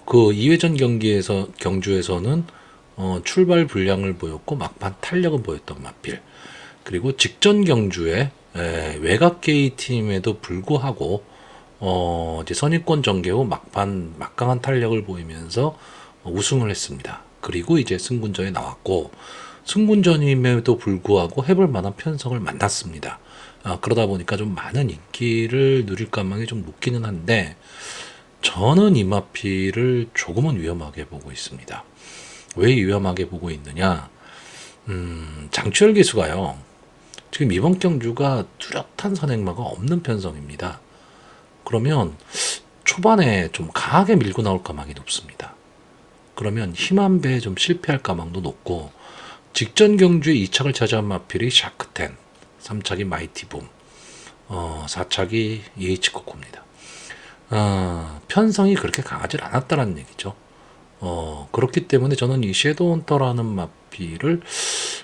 그 2회전 경주에서는 출발 불량을 보였고 막판 탄력을 보였던 마필. 그리고 직전 경주에 외곽 게이 팀에도 불구하고 이제 선입권 전개 후 막판 막강한 탄력을 보이면서 우승을 했습니다. 그리고 이제 승군전에 나왔고, 승군전임에도 불구하고 해볼 만한 편성을 만났습니다. 그러다 보니까 좀 많은 인기를 누릴 가망이 좀 높기는 한데, 저는 이 마필을 조금은 위험하게 보고 있습니다. 왜 위험하게 보고 있느냐? 장추열 기수가요, 지금 이번 경주가 뚜렷한 선행마가 없는 편성입니다. 그러면 초반에 좀 강하게 밀고 나올 가망이 높습니다. 그러면 힘한 배에 좀 실패할 가망도 높고, 직전 경주에 2착을 차지한 마필이 샤크텐, 3착이 마이티붐, 4착이 예이치코코입니다. 편성이 그렇게 강하지 않았다는 얘기죠. 그렇기 때문에 저는 이 섀도우 헌터라는 마필을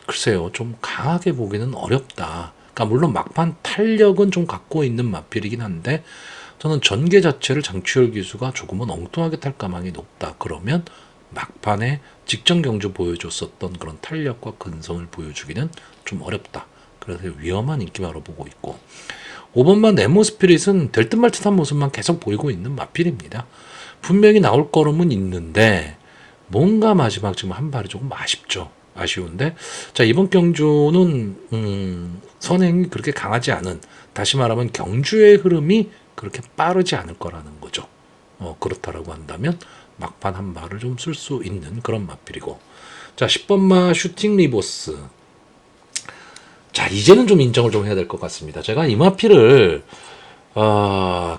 글쎄요, 좀 강하게 보기는 어렵다. 그러니까 물론 막판 탄력은 좀 갖고 있는 마필이긴 한데, 저는 전개 자체를 장추열 기수가 조금은 엉뚱하게 탈 가망이 높다. 그러면 막판에 직전 경주 보여줬었던 그런 탄력과 근성을 보여주기는 좀 어렵다. 그래서 위험한 인기마로 보고 있고, 5번만 네모 스피릿은 될 듯 말 듯한 모습만 계속 보이고 있는 마필입니다. 분명히 나올 거름은 있는데 뭔가 마지막 지금 한 발이 조금 아쉬운데, 자, 이번 경주는 선행이 그렇게 강하지 않은, 다시 말하면 경주의 흐름이 그렇게 빠르지 않을 거라는 거죠. 그렇다라고 한다면 막판 한 발을 좀 쓸 수 있는 그런 마필이고, 자, 10번마 슈팅 리버스. 자, 이제는 좀 인정을 좀 해야 될 것 같습니다. 제가 이 마필을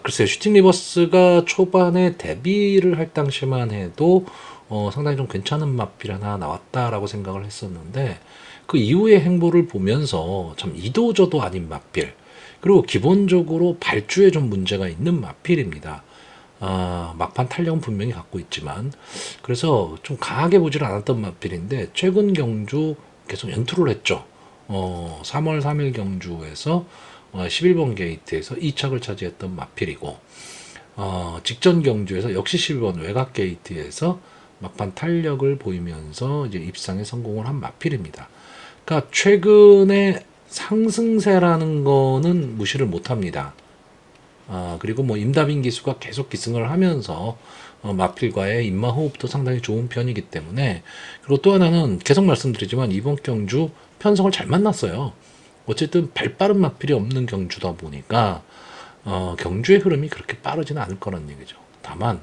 글쎄요, 슈팅 리버스가 초반에 데뷔를 할 당시만 해도 상당히 좀 괜찮은 마필 하나 나왔다라고 생각을 했었는데, 그 이후의 행보를 보면서 참 이도저도 아닌 마필, 그리고 기본적으로 발주에 좀 문제가 있는 마필입니다. 막판 탄력은 분명히 갖고 있지만, 그래서 좀 강하게 보질 않았던 마필인데 최근 경주 계속 연투를 했죠. 3월 3일 경주에서 11번 게이트에서 2착을 차지했던 마필이고, 직전 경주에서 역시 11번 외곽 게이트에서 막판 탄력을 보이면서 이제 입상에 성공을 한 마필입니다. 그러니까 최근에 상승세라는 거는 무시를 못합니다. 그리고 뭐 임다빈 기수가 계속 기승을 하면서 마필과의 인마호흡도 상당히 좋은 편이기 때문에, 그리고 또 하나는 계속 말씀드리지만 이번 경주 편성을 잘 만났어요. 어쨌든 발빠른 마필이 없는 경주다 보니까 경주의 흐름이 그렇게 빠르지는 않을 거란 얘기죠. 다만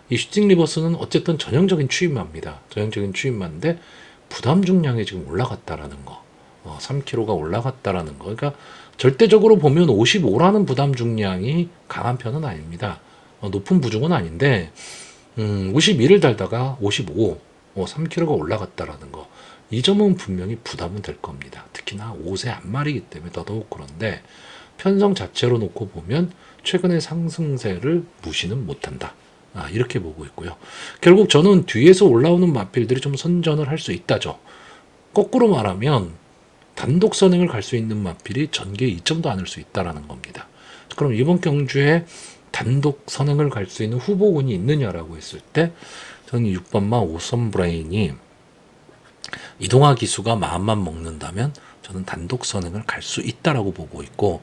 이 슈팅 리버스는 어쨌든 전형적인 추임마입니다. 전형적인 추임마인데 부담 중량이 지금 올라갔다라는 거, 3kg가 올라갔다라는 거. 그러니까 절대적으로 보면 55라는 부담 중량이 강한 편은 아닙니다. 높은 부중은 아닌데 52를 달다가 55, 3kg가 올라갔다라는 거. 이 점은 분명히 부담은 될 겁니다. 특히나 5세 앞말이기 때문에 더더욱 그런데, 편성 자체로 놓고 보면 최근의 상승세를 무시는 못한다. 이렇게 보고 있고요. 결국 저는 뒤에서 올라오는 마필들이 좀 선전을 할 수 있다죠. 거꾸로 말하면 단독 선행을 갈 수 있는 마필이 전개 2점도 않을 수 있다라는 겁니다. 그럼 이번 경주에 단독 선행을 갈 수 있는 후보군이 있느냐라고 했을 때, 저는 6번마 오선 브레인이 이동화 기수가 마음만 먹는다면 저는 단독 선행을 갈 수 있다라고 보고 있고,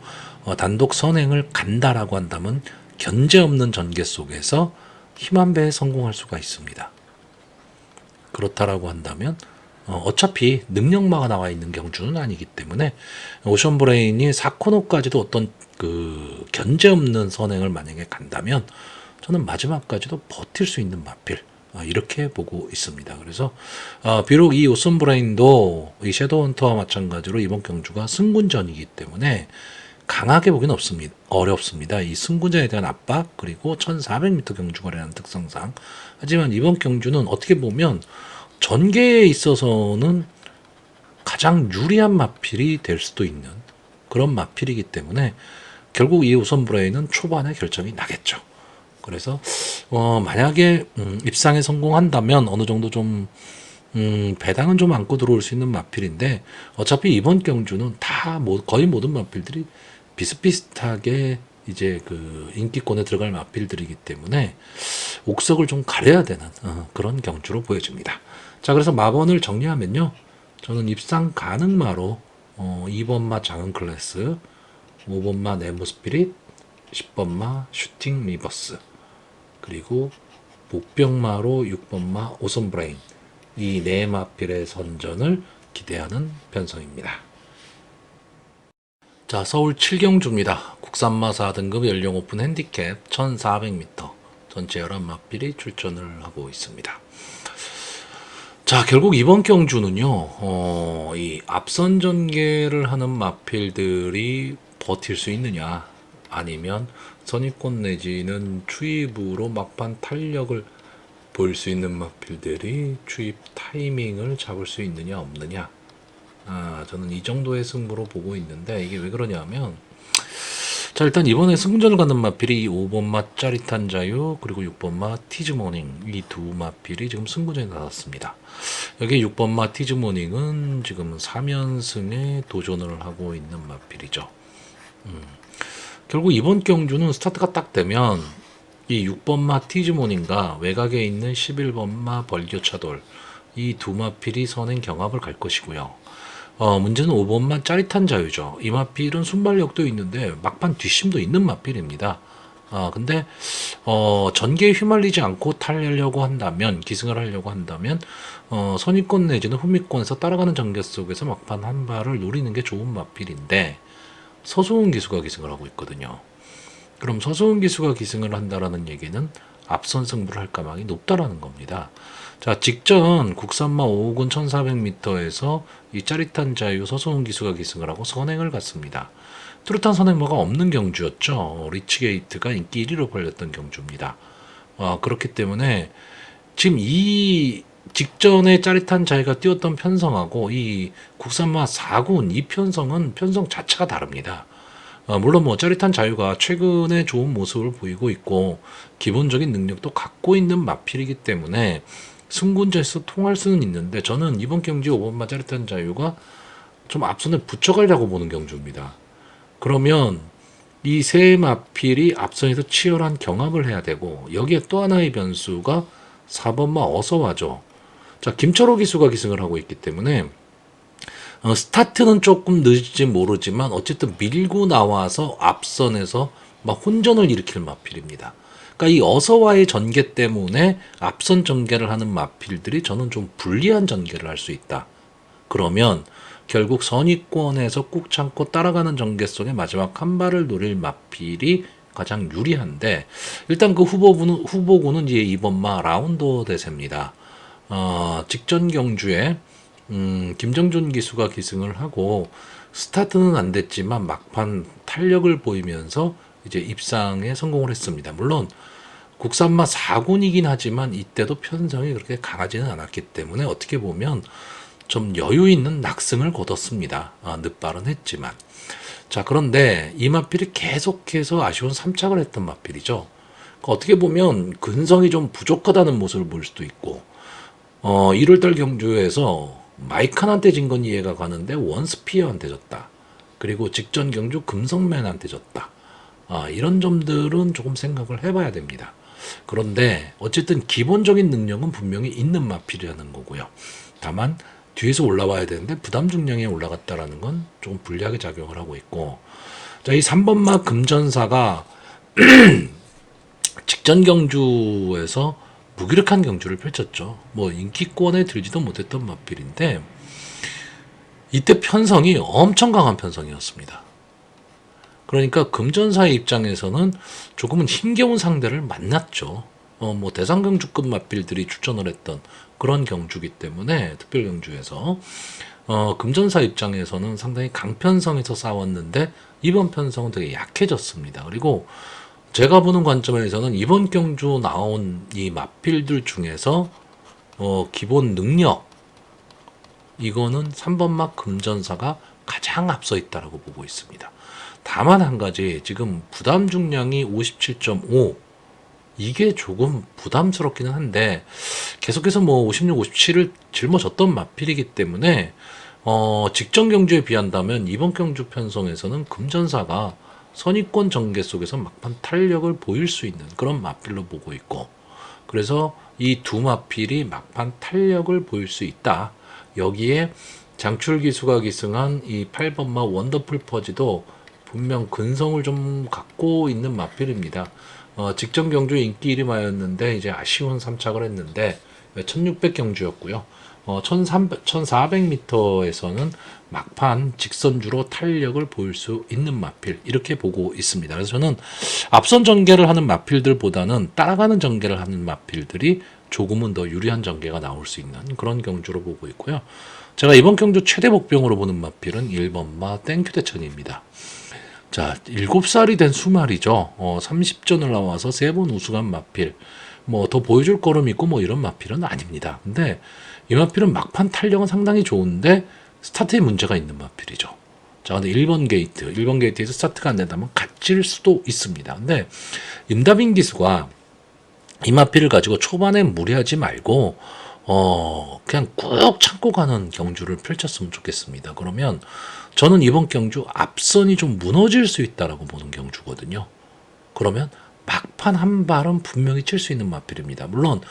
단독 선행을 간다라고 한다면 견제 없는 전개 속에서 힘한 배에 성공할 수가 있습니다. 그렇다라고 한다면 어차피 능력마가 나와 있는 경주는 아니기 때문에 오션 브레인이 4코너까지도 어떤 그 견제 없는 선행을 만약에 간다면 저는 마지막까지도 버틸 수 있는 마필, 이렇게 보고 있습니다. 그래서 비록 이 오션 브레인도 이 섀도우 헌터와 마찬가지로 이번 경주가 승군전이기 때문에 강하게 보기는 어렵습니다. 이 승군전에 대한 압박, 그리고 1400m 경주거리라는 특성상. 하지만 이번 경주는 어떻게 보면 전개에 있어서는 가장 유리한 마필이 될 수도 있는 그런 마필이기 때문에 결국 이 우선 브레인은 초반에 결정이 나겠죠. 그래서 만약에 입상에 성공한다면 어느 정도 좀 배당은 좀 안고 들어올 수 있는 마필인데, 어차피 이번 경주는 다 거의 모든 마필들이 비슷비슷하게 이제 그 인기권에 들어갈 마필들이기 때문에 옥석을 좀 가려야 되는 그런 경주로 보여집니다. 자, 그래서 마번을 정리하면요, 저는 입상 가능마로 2번마 장은 클래스, 5번마 네모 스피릿, 10번마 슈팅 리버스, 그리고 목병마로 6번마 오선 브레인, 이 네 마필의 선전을 기대하는 편성입니다. 자, 서울 7경주입니다. 국산마 4등급 연령 오픈 핸디캡 1400m, 전체 11마필이 출전을 하고 있습니다. 자, 결국 이번 경주는요, 이 앞선 전개를 하는 마필들이 버틸 수 있느냐, 아니면 선입권 내지는 추입으로 막판 탄력을 볼 수 있는 마필들이 추입 타이밍을 잡을 수 있느냐 없느냐. 저는 이 정도의 승부로 보고 있는데 이게 왜 그러냐면, 자, 일단 이번에 승부전을 갖는 마필이 5번 마 짜릿한 자유 그리고 6번 마 티즈모닝, 이 두 마필이 지금 승부전에 나왔습니다. 여기 6번 마 티즈모닝은 지금 3연승에 도전을 하고 있는 마필이죠. 결국 이번 경주는 스타트가 딱 되면 이 6번 마 티즈모닝과 외곽에 있는 11번 마 벌교차돌, 이 두 마필이 선행 경합을 갈 것이고요. 문제는 5번만 짜릿한 자유죠. 이 마필은 순발력도 있는데 막판 뒷심도 있는 마필입니다. 근데 전개에 휘말리지 않고 타려고 한다면, 기승을 하려고 한다면 선위권 내지는 후미권에서 따라가는 전개 속에서 막판 한 발을 노리는 게 좋은 마필인데, 서수훈 기수가 기승을 하고 있거든요. 그럼 서수훈 기수가 기승을 한다라는 얘기는 앞선 승부를 할 가망이 높다라는 겁니다. 자, 직전 국산마 5군 1400m에서 이 짜릿한 자유 서수훈 기수가 기승을 하고 선행을 갔습니다. 뚜렷한 선행마가 없는 경주였죠. 리치게이트가 인기 1위로 벌렸던 경주입니다. 그렇기 때문에 지금 이 직전에 짜릿한 자유가 뛰었던 편성하고 이 국산마 4군 이 편성은 편성 자체가 다릅니다. 물론 뭐 짜릿한 자유가 최근에 좋은 모습을 보이고 있고 기본적인 능력도 갖고 있는 마필이기 때문에 승군제에서 통할 수는 있는데, 저는 이번 경기 5번마 짜릿한 자유가 좀 앞선에 붙여가려고 보는 경주입니다. 그러면 이 세 마필이 앞선에서 치열한 경합을 해야 되고, 여기에 또 하나의 변수가 4번마 어서와죠. 자, 김철호 기수가 기승을 하고 있기 때문에 스타트는 조금 늦을지 모르지만 어쨌든 밀고 나와서 앞선에서 막 혼전을 일으킬 마필입니다. 그러니까 이 어서와의 전개 때문에 앞선 전개를 하는 마필들이 저는 좀 불리한 전개를 할 수 있다. 그러면 결국 선위권에서 꾹 참고 따라가는 전개 속에 마지막 한 발을 노릴 마필이 가장 유리한데, 일단 그 후보군은 이제 2번마 라운더 대세입니다. 직전 경주에 김정준 기수가 기승을 하고 스타트는 안 됐지만 막판 탄력을 보이면서 이제 입상에 성공을 했습니다. 물론 국산마 4군이긴 하지만 이때도 편성이 그렇게 강하지는 않았기 때문에 어떻게 보면 좀 여유 있는 낙승을 거뒀습니다. 늦발은 했지만. 자, 그런데 이 마필이 계속해서 아쉬운 3착을 했던 마필이죠. 그러니까 어떻게 보면 근성이 좀 부족하다는 모습을 볼 수도 있고, 1월달 경주에서 마이칸한테 진 건 이해가 가는데 원스피어한테 졌다. 그리고 직전 경주 금성맨한테 졌다. 이런 점들은 조금 생각을 해봐야 됩니다. 그런데 어쨌든 기본적인 능력은 분명히 있는 마필이라는 거고요. 다만 뒤에서 올라와야 되는데 부담 중량에 올라갔다라는 건 조금 불리하게 작용을 하고 있고, 자, 이 3번마 금전사가 직전 경주에서 무기력한 경주를 펼쳤죠. 뭐 인기권에 들지도 못했던 마필인데 이때 편성이 엄청 강한 편성이었습니다. 그러니까 금전사의 입장에서는 조금은 힘겨운 상대를 만났죠. 뭐 대상경주급 마필들이 출전을 했던 그런 경주기 때문에 특별 경주에서 금전사 입장에서는 상당히 강편성에서 싸웠는데 이번 편성은 되게 약해졌습니다. 그리고 제가 보는 관점에서는 이번 경주 나온 이 마필들 중에서 기본 능력, 이거는 3번마 금전사가 가장 앞서 있다라고 보고 있습니다. 다만 한 가지, 지금 부담 중량이 57.5, 이게 조금 부담스럽기는 한데 계속해서 뭐 56, 57을 짊어졌던 마필이기 때문에 직전 경주에 비한다면 이번 경주 편성에서는 금전사가 선위권 전개 속에서 막판 탄력을 보일 수 있는 그런 마필로 보고 있고, 그래서 이 두 마필이 막판 탄력을 보일 수 있다. 여기에 장출 기수가 기승한 이 8번마 원더풀 퍼지도 분명 근성을 좀 갖고 있는 마필입니다. 직전 경주 인기 1위마였는데 이제 아쉬운 3착을 했는데 1600 경주였고요. 1400m에서는 막판 직선주로 탄력을 보일 수 있는 마필, 이렇게 보고 있습니다. 그래서 저는 앞선 전개를 하는 마필들보다는 따라가는 전개를 하는 마필들이 조금은 더 유리한 전개가 나올 수 있는 그런 경주로 보고 있고요. 제가 이번 경주 최대 복병으로 보는 마필은 1번마 땡큐 대천입니다. 자, 7살이 된 수말이죠. 30전을 나와서 3번 우승한 마필. 뭐 더 보여줄 거름 있고 뭐 이런 마필은 아닙니다. 근데 이 마필은 막판 탄력은 상당히 좋은데 스타트에 문제가 있는 마필이죠. 자, 근데 1번 게이트에서 스타트가 안 된다면 갇힐 수도 있습니다. 근데 임다빈 기수가 이 마필을 가지고 초반에 무리하지 말고 그냥 꾹 참고 가는 경주를 펼쳤으면 좋겠습니다. 그러면 저는 이번 경주 앞선이 좀 무너질 수 있다라고 보는 경주거든요. 그러면 막판 한 발은 분명히 칠 수 있는 마필입니다. 물론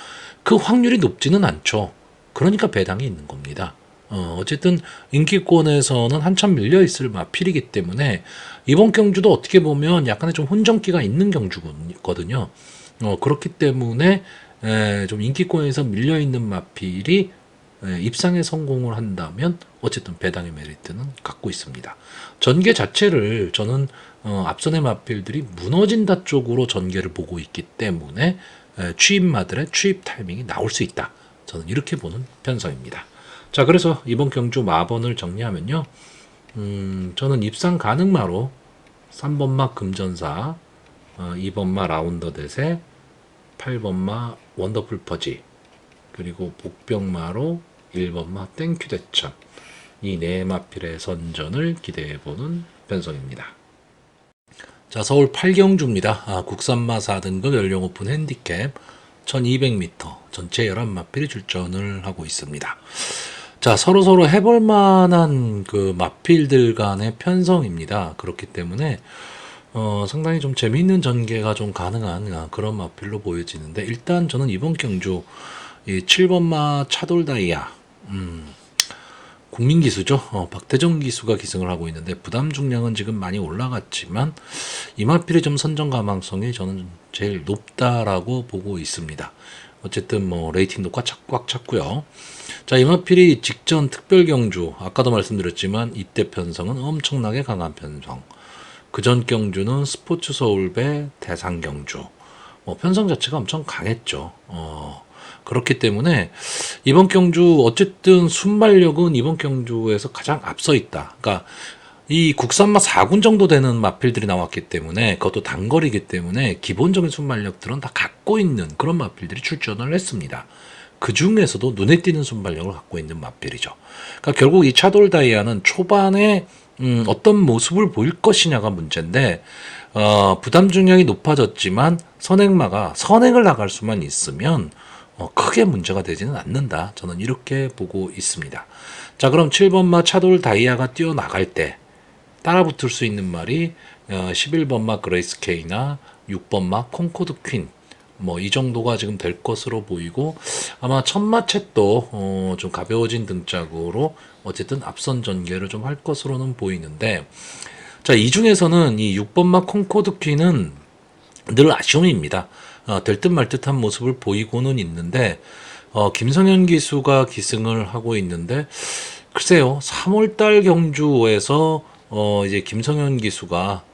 그 확률이 높지는 않죠. 그러니까 배당이 있는 겁니다. 어쨌든 인기권에서는 한참 밀려 있을 마필이기 때문에 이번 경주도 어떻게 보면 약간의 좀 혼정기가 있는 경주거든요. 그렇기 때문에 좀 인기권에서 밀려 있는 마필이 입상에 성공을 한다면 어쨌든 배당의 메리트는 갖고 있습니다. 전개 자체를 저는 앞선의 마필들이 무너진다 쪽으로 전개를 보고 있기 때문에 취입마들의 취입 타이밍이 나올 수 있다. 저는 이렇게 보는 편성입니다. 자, 그래서 이번 경주 마번을 정리하면요. 저는 입상 가능마로 3번마 금전사, 2번마 라운더 대세, 8번마 원더풀 퍼지, 그리고 복병마로 1번마 땡큐 대천, 이 네 마필의 선전을 기대해보는 편성입니다. 자, 서울 8경주입니다. 국산마 4등급 연령 오픈 핸디캡 1200m 전체 11마필이 출전을 하고 있습니다. 자, 서로 해볼 만한 그 마필들 간의 편성입니다. 그렇기 때문에 상당히 좀 재미있는 전개가 좀 가능한 그런 마필로 보여지는데, 일단 저는 이번 경주 이 7번마 차돌다이아 국민기수죠. 박태정 기수가 기승을 하고 있는데 부담 중량은 지금 많이 올라갔지만 이 마필의 좀 선정 가망성이 저는 제일 높다라고 보고 있습니다. 어쨌든 뭐 레이팅도 꽉 찼고요. 자, 이 마필이 직전 특별 경주, 아까도 말씀드렸지만 이때 편성은 엄청나게 강한 편성. 그전 경주는 스포츠 서울배 대상 경주. 편성 자체가 엄청 강했죠. 그렇기 때문에 이번 경주 어쨌든 순발력은 이번 경주에서 가장 앞서 있다. 그러니까 이 국산마 4군 정도 되는 마필들이 나왔기 때문에, 그것도 단거리이기 때문에 기본적인 순발력들은 다 갖고 있는 그런 마필들이 출전을 했습니다. 그 중에서도 눈에 띄는 순발력을 갖고 있는 마필이죠. 그러니까 결국 이 차돌 다이아는 초반에 어떤 모습을 보일 것이냐가 문제인데, 부담 중량이 높아졌지만 선행마가 선행을 나갈 수만 있으면 크게 문제가 되지는 않는다. 저는 이렇게 보고 있습니다. 자, 그럼 7번마 차돌 다이아가 뛰어나갈 때 따라붙을 수 있는 말이 11번마 그레이스 K나 6번마 콩코드 퀸, 뭐 이 정도가 지금 될 것으로 보이고, 아마 첫마챗도 좀 가벼워진 등짝으로 어쨌든 앞선 전개를 좀 할 것으로는 보이는데, 자, 이 중에서는 이 6번마 콩코드 퀸은 늘 아쉬움입니다. 될 듯 말 듯한 모습을 보이고는 있는데, 김성현 기수가 기승을 하고 있는데, 글쎄요, 3월달 경주에서 이제 김성현 기수가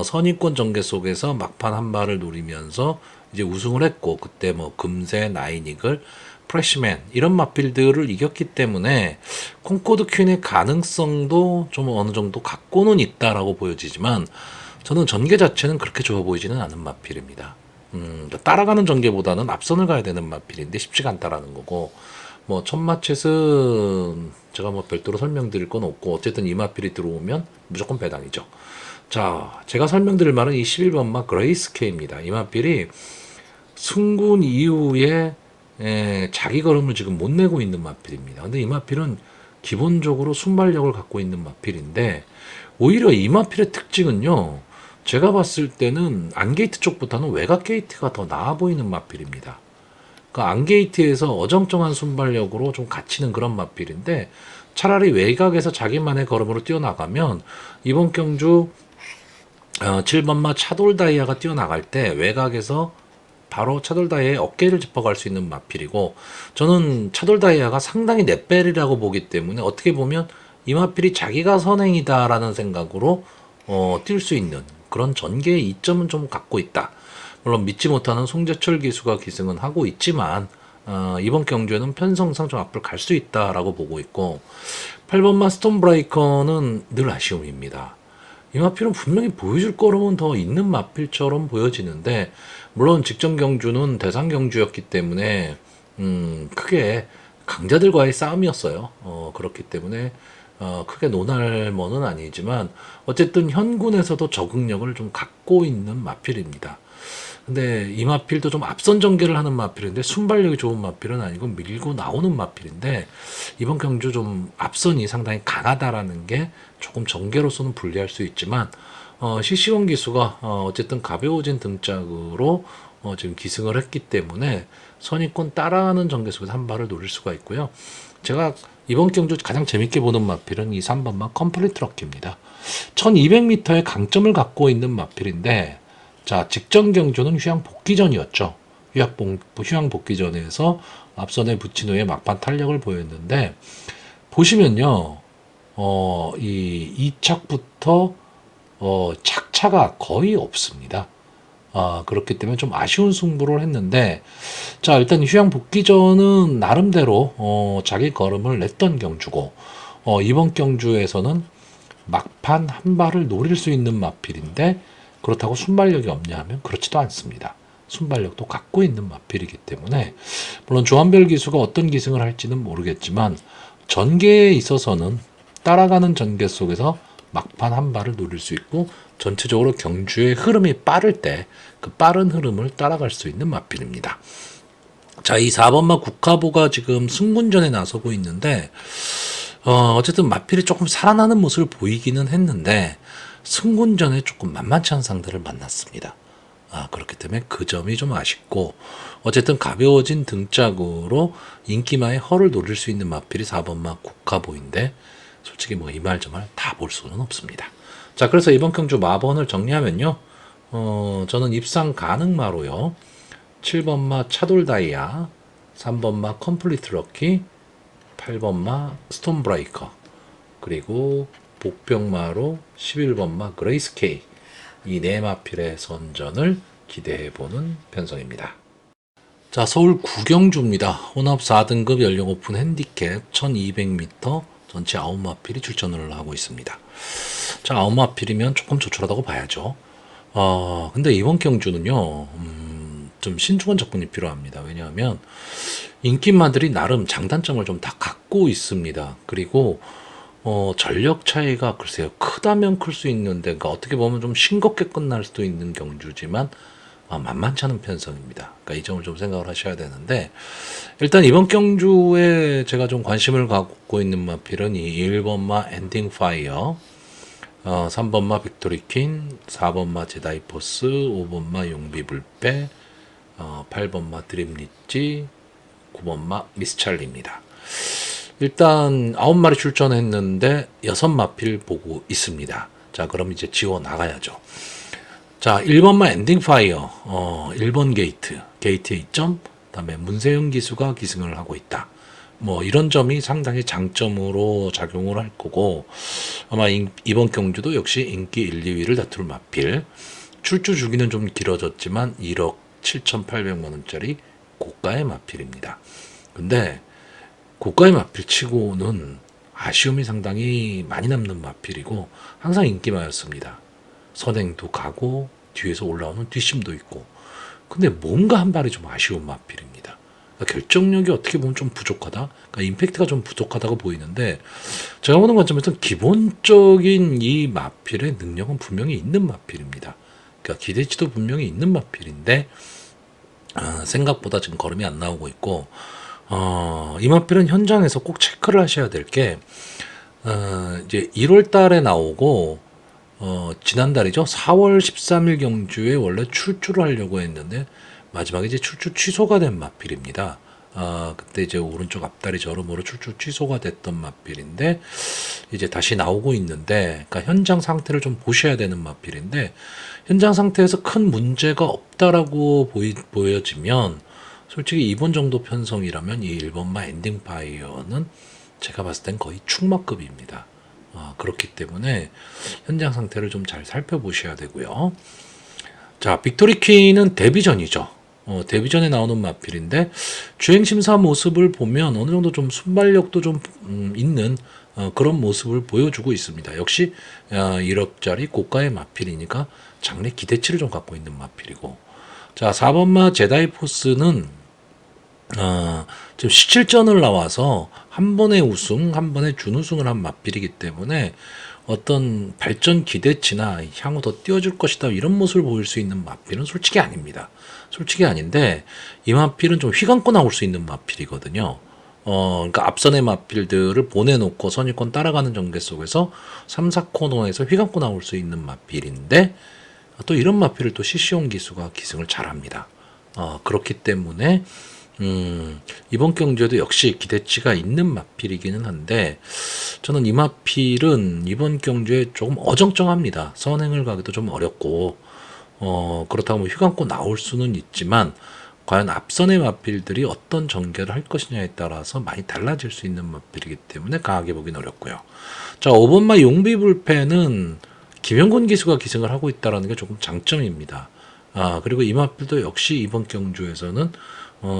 선입권 전개 속에서 막판 한 발을 노리면서 이제 우승을 했고, 그때 뭐 금세, 나인이글, 프레시맨 이런 마필들을 이겼기 때문에 콩코드 퀸의 가능성도 좀 어느 정도 갖고는 있다라고 보여지지만, 저는 전개 자체는 그렇게 좋아 보이지는 않은 마필입니다. 따라가는 전개보다는 앞선을 가야 되는 마필인데 쉽지가 않다라는 거고, 뭐 첫마챗은 제가 뭐 별도로 설명드릴 건 없고, 어쨌든 이 마필이 들어오면 무조건 배당이죠. 자, 제가 설명드릴 말은 이 11번마 그레이스 K입니다. 이 마필이 승군 이후에 자기 걸음을 지금 못 내고 있는 마필입니다. 근데 이 마필은 기본적으로 순발력을 갖고 있는 마필인데, 오히려 이 마필의 특징은요, 제가 봤을 때는 안게이트 쪽보다는 외곽 게이트가 더 나아 보이는 마필입니다. 그러니까 안게이트에서 어정쩡한 순발력으로 좀 갇히는 그런 마필인데, 차라리 외곽에서 자기만의 걸음으로 뛰어나가면 이번 경주 7번마 차돌 다이아가 뛰어나갈 때 외곽에서 바로 차돌 다이아의 어깨를 짚어갈 수 있는 마필이고, 저는 차돌 다이아가 상당히 넷벨이라고 보기 때문에 어떻게 보면 이 마필이 자기가 선행이다라는 생각으로 뛸 수 있는 그런 전개의 이점은 좀 갖고 있다. 물론 믿지 못하는 송재철 기수가 기승은 하고 있지만 이번 경주에는 편성상 좀 앞을 갈 수 있다라고 보고 있고, 8번마 스톤 브레이커는 늘 아쉬움입니다. 이 마필은 분명히 보여줄 거로는 더 있는 마필처럼 보여지는데, 물론 직전 경주는 대상 경주였기 때문에 크게 강자들과의 싸움이었어요. 그렇기 때문에 크게 논할 뭐는 아니지만 어쨌든 현군에서도 적응력을 좀 갖고 있는 마필입니다. 근데 이 마필도 좀 앞선 전개를 하는 마필인데 순발력이 좋은 마필은 아니고 밀고 나오는 마필인데, 이번 경주 좀 앞선이 상당히 강하다라는 게 조금 전개로서는 불리할 수 있지만, 시시원 기수가 어쨌든 가벼워진 등짝으로 지금 기승을 했기 때문에 선입권 따라가는 전개 속에서 한 발을 노릴 수가 있고요. 제가 이번 경주 가장 재밌게 보는 마필은 이 3번마 컴플리트 럭키입니다. 1200m의 강점을 갖고 있는 마필인데, 자, 직전 경주는 휴양 복귀전이었죠. 휴양 복귀전에서 앞선에 붙인 후에 막판 탄력을 보였는데, 보시면요, 이 2착부터 착차가 거의 없습니다. 그렇기 때문에 좀 아쉬운 승부를 했는데, 자, 일단 휴양 복귀전은 나름대로 자기 걸음을 냈던 경주고, 이번 경주에서는 막판 한 발을 노릴 수 있는 마필인데, 그렇다고 순발력이 없냐 하면 그렇지도 않습니다. 순발력도 갖고 있는 마필이기 때문에, 물론 조한별 기수가 어떤 기승을 할지는 모르겠지만 전개에 있어서는 따라가는 전개 속에서 막판 한 발을 노릴 수 있고, 전체적으로 경주의 흐름이 빠를 때 그 빠른 흐름을 따라갈 수 있는 마필입니다. 자, 이 4번마 국가보가 지금 승군전에 나서고 있는데, 어쨌든 마필이 조금 살아나는 모습을 보이기는 했는데 승군전에 조금 만만치 않은 상대를 만났습니다. 그렇기 때문에 그 점이 좀 아쉽고, 어쨌든 가벼워진 등짝으로 인기마의 허를 노릴 수 있는 마필이 4번마 국가보인데, 솔직히 뭐 이 말 저 말 다 볼 수는 없습니다. 자, 그래서 이번 경주 마번을 정리하면요, 저는 입상 가능마로요, 7번마 차돌다이아, 3번마 컴플리트 럭키, 8번마 스톤 브레이커, 그리고 복병마로 11번마 그레이스 K, 이 네 마필의 선전을 기대해보는 편성입니다. 자, 서울 구경주입니다. 혼합 4등급 연령 오픈 핸디캡 1200m 전체 9마필이 출전을 하고 있습니다. 자, 9마필이면 조금 조촐하다고 봐야죠. 근데 이번 경주는요, 좀 신중한 접근이 필요합니다. 왜냐하면 인기마들이 나름 장단점을 좀 다 갖고 있습니다. 그리고 전력 차이가 글쎄요, 크다면 클 수 있는데, 그러니까 어떻게 보면 좀 싱겁게 끝날 수도 있는 경주지만 만만치 않은 편성입니다. 그러니까 이 점을 좀 생각을 하셔야 되는데, 일단 이번 경주에 제가 좀 관심을 갖고 있는 마필은 이 1번마 엔딩 파이어, 3번마 빅토리퀸, 4번마 제다이포스, 5번마 용비불배, 8번마 드림리치, 9번마 미스찰리입니다. 일단 9마리 출전했는데 6마필 보고 있습니다. 자, 그럼 이제 지워 나가야죠. 자, 1번마 엔딩 파이어, 1번 게이트에 2점, 그다음에 문세영 기수가 기승을 하고 있다. 뭐 이런 점이 상당히 장점으로 작용을 할 거고, 아마 이번 경주도 역시 인기 1, 2위를 다툴 마필. 출주 주기는 좀 길어졌지만 1억 7,800만 원짜리 고가의 마필입니다. 근데 고가의 마필 치고는 아쉬움이 상당히 많이 남는 마필이고, 항상 인기마였습니다. 선행도 가고 뒤에서 올라오는 뒷심도 있고, 근데 뭔가 한 발이 좀 아쉬운 마필입니다. 그러니까 결정력이 어떻게 보면 좀 부족하다, 그러니까 임팩트가 좀 부족하다고 보이는데, 제가 보는 관점에서 기본적인 이 마필의 능력은 분명히 있는 마필입니다. 그러니까 기대치도 분명히 있는 마필인데 생각보다 지금 걸음이 안 나오고 있고, 이 마필은 현장에서 꼭 체크를 하셔야 될 게, 이제 1월 달에 나오고, 지난달이죠. 4월 13일 경주에 원래 출주를 하려고 했는데, 마지막에 이제 출주 취소가 된 마필입니다. 그때 이제 오른쪽 앞다리 저름으로 출주 취소가 됐던 마필인데, 이제 다시 나오고 있는데, 그러니까 현장 상태를 좀 보셔야 되는 마필인데, 현장 상태에서 큰 문제가 없다라고 보여지면, 솔직히 이번 정도 편성이라면 이 1번마 엔딩 파이어는 제가 봤을 땐 거의 축마급입니다. 그렇기 때문에 현장 상태를 좀 잘 살펴보셔야 되고요. 자, 빅토리퀸은 데뷔전이죠. 데뷔전에 나오는 마필인데, 주행심사 모습을 보면 어느 정도 좀 순발력도 좀 있는 그런 모습을 보여주고 있습니다. 역시 1억짜리 고가의 마필이니까 장래 기대치를 좀 갖고 있는 마필이고, 자 4번마 제다이 포스는 지금 17전을 나와서 한 번에 우승, 한 번에 준우승을 한 마필이기 때문에 어떤 발전 기대치나 향후 더 띄워줄 것이다 이런 모습을 보일 수 있는 마필은 솔직히 아닙니다. 솔직히 아닌데 이 마필은 좀 휘감고 나올 수 있는 마필이거든요. 그러니까 앞선의 마필들을 보내놓고 선입권 따라가는 전개 속에서 3, 4코너에서 휘감고 나올 수 있는 마필인데 또 이런 마필을 또 시시온 기수가 기승을 잘합니다. 그렇기 때문에 이번 경주에도 역시 기대치가 있는 마필이기는 한데 저는 이 마필은 이번 경주에 조금 어정쩡합니다. 선행을 가기도 좀 어렵고 그렇다고 뭐 휘감고 나올 수는 있지만 과연 앞선의 마필들이 어떤 전개를 할 것이냐에 따라서 많이 달라질 수 있는 마필이기 때문에 강하게 보긴 어렵고요. 자 5번마 용비불패는 김영곤 기수가 기승을 하고 있다는 게 조금 장점입니다. 그리고 이 마필도 역시 이번 경주에서는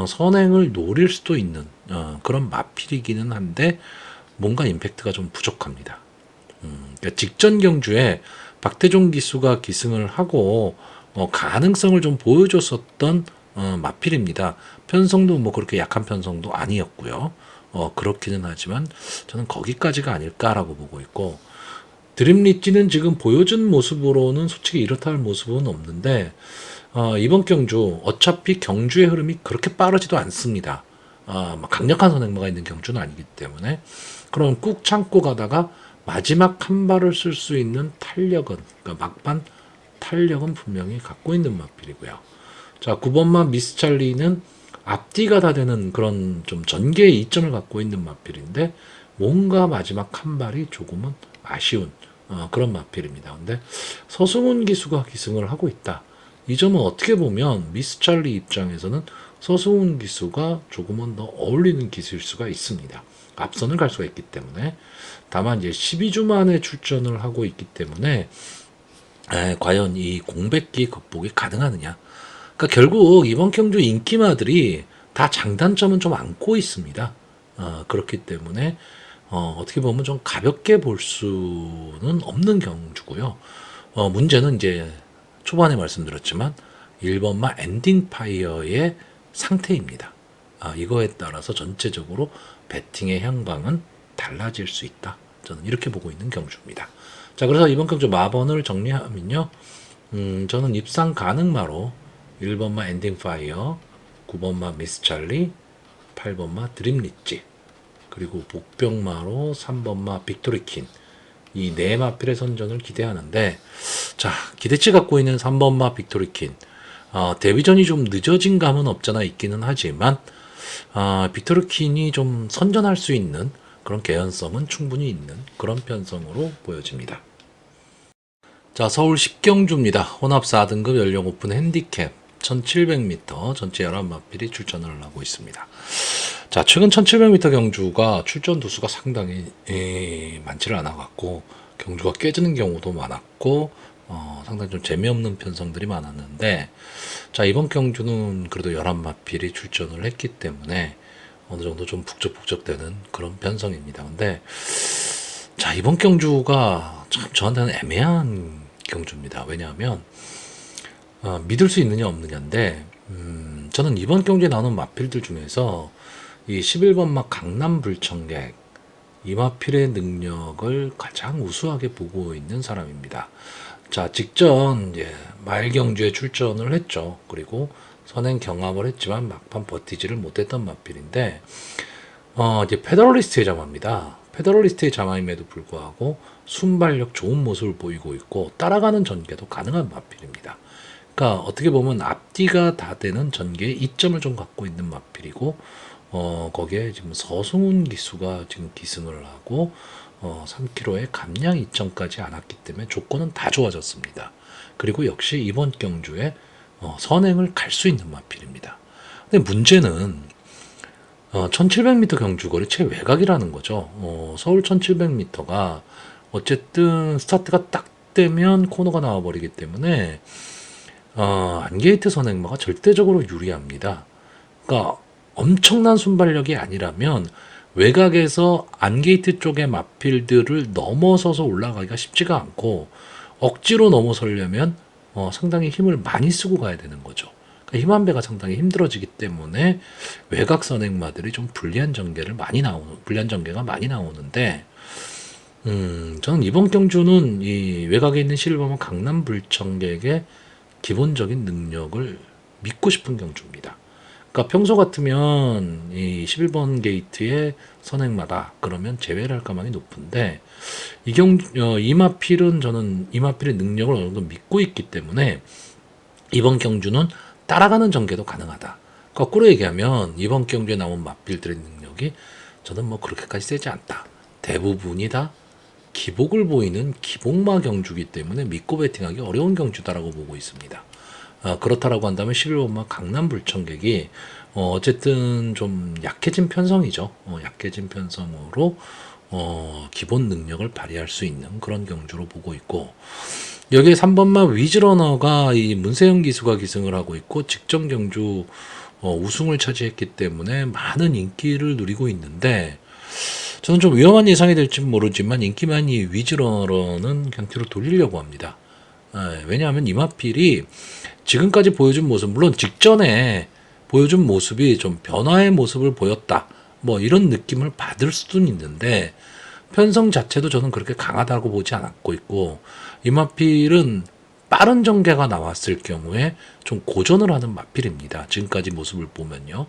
선행을 노릴 수도 있는 그런 마필이기는 한데 뭔가 임팩트가 좀 부족합니다. 그러니까 직전 경주에 박태종 기수가 기승을 하고 가능성을 좀 보여줬었던 마필입니다. 편성도 뭐 그렇게 약한 편성도 아니었고요. 그렇기는 하지만 저는 거기까지가 아닐까라고 보고 있고, 드림리찌는 지금 보여준 모습으로는 솔직히 이렇다 할 모습은 없는데 이번 경주 어차피 경주의 흐름이 그렇게 빠르지도 않습니다. 막 강력한 선행마가 있는 경주는 아니기 때문에 그럼 꾹 참고 가다가 마지막 한 발을 쓸 수 있는 탄력은, 그러니까 막판 탄력은 분명히 갖고 있는 마필이고요. 자 9번마 미스찰리는 앞뒤가 다 되는 그런 좀 전개의 이점을 갖고 있는 마필인데 뭔가 마지막 한 발이 조금은 아쉬운 그런 마필입니다. 근데 서승훈 기수가 기승을 하고 있다. 이 점은 어떻게 보면 미스찰리 입장에서는 서승훈 기수가 조금은 더 어울리는 기수일 수가 있습니다. 앞선을 갈 수가 있기 때문에. 다만 이제 12주 만에 출전을 하고 있기 때문에 과연 이 공백기 극복이 가능하느냐. 그러니까 결국 이번 경주 인기마들이 다 장단점은 좀 안고 있습니다. 그렇기 때문에 어떻게 보면 좀 가볍게 볼 수는 없는 경주고요. 문제는 이제 초반에 말씀드렸지만 1번마 엔딩 파이어의 상태입니다. 이거에 따라서 전체적으로 배팅의 향방은 달라질 수 있다. 저는 이렇게 보고 있는 경주입니다. 자, 그래서 이번 경주 마번을 정리하면요. 저는 입상 가능마로 1번마 엔딩 파이어, 9번마 미스찰리, 8번마 드림리찌, 그리고 복병마로 3번마 빅토리킨, 이 네 마필의 선전을 기대하는데, 자 기대치 갖고 있는 3번마 빅토리킨, 데뷔전이 좀 늦어진 감은 없잖아 있기는 하지만 빅토리킨이 좀 선전할 수 있는 그런 개연성은 충분히 있는 그런 편성으로 보여집니다. 자 서울 10경주입니다. 혼합 4등급 연령 오픈 핸디캡 1700m 전체 11마필이 출전을 하고 있습니다. 자 최근 1700m 경주가 출전 두수가 상당히 많지를 않아 갖고 경주가 깨지는 경우도 많았고 상당히 좀 재미없는 편성들이 많았는데, 자 이번 경주는 그래도 11마필이 출전을 했기 때문에 어느 정도 좀 북적북적되는 그런 편성입니다. 근데 자 이번 경주가 참 저한테는 애매한 경주입니다. 왜냐하면 믿을 수 있느냐 없느냐인데 저는 이번 경주에 나오는 마필들 중에서 이 11번마 강남불청객 이 마필의 능력을 가장 우수하게 보고 있는 사람입니다. 자 직전 이제 마일경주에 출전을 했죠. 그리고 선행 경합을 했지만 막판 버티지를 못했던 마필인데 이제 페더럴리스트의 자마입니다. 페더럴리스트의 자마임에도 불구하고 순발력 좋은 모습을 보이고 있고 따라가는 전개도 가능한 마필입니다. 그러니까 어떻게 보면 앞뒤가 다 되는 전개의 이점을 좀 갖고 있는 마필이고 거기에 지금 서승훈 기수가 지금 기승을 하고 3km의 감량 이점까지 않았기 때문에 조건은 다 좋아졌습니다. 그리고 역시 이번 경주에 선행을 갈 수 있는 마필입니다. 근데 문제는 1700m 경주거리 최외곽이라는 거죠. 서울 1700m가 어쨌든 스타트가 딱 되면 코너가 나와버리기 때문에 안게이트 선행마가 절대적으로 유리합니다. 그러니까 엄청난 순발력이 아니라면 외곽에서 안게이트 쪽의 마필들을 넘어서서 올라가기가 쉽지가 않고 억지로 넘어서려면 상당히 힘을 많이 쓰고 가야 되는 거죠. 그러니까 힘한 배가 상당히 힘들어지기 때문에 외곽 선행마들이 좀 불리한 전개가 많이 나오는데 저는 이번 경주는 이 외곽에 있는 실버만 강남 불청객의 기본적인 능력을 믿고 싶은 경주입니다. 그러니까 평소 같으면 이 11번 게이트의 선행마다 그러면 제외를 할 가망이 높은데 이마필은 저는 이마필의 능력을 어느 정도 믿고 있기 때문에 이번 경주는 따라가는 전개도 가능하다. 거꾸로 얘기하면 이번 경주에 나온 마필들의 능력이 저는 뭐 그렇게까지 세지 않다. 대부분이 다 기복을 보이는 기복마 경주기 때문에 믿고 배팅하기 어려운 경주다라고 보고 있습니다. 그렇다라고 한다면 11번마 강남 불청객이 어쨌든 좀 약해진 편성이죠. 약해진 편성으로 기본 능력을 발휘할 수 있는 그런 경주로 보고 있고 여기에 3번마 위즈러너가 이 문세영 기수가 기승을 하고 있고 직전 경주 우승을 차지했기 때문에 많은 인기를 누리고 있는데 저는 좀 위험한 예상이 될지 모르지만 인기 많이 위즈러너는 그냥 뒤로 돌리려고 합니다. 왜냐하면 이마필이 지금까지 보여준 모습, 물론 직전에 보여준 모습이 좀 변화의 모습을 보였다. 뭐 이런 느낌을 받을 수도 있는데 편성 자체도 저는 그렇게 강하다고 보지 않고 있고 이마필은 빠른 전개가 나왔을 경우에 좀 고전을 하는 마필입니다. 지금까지 모습을 보면요.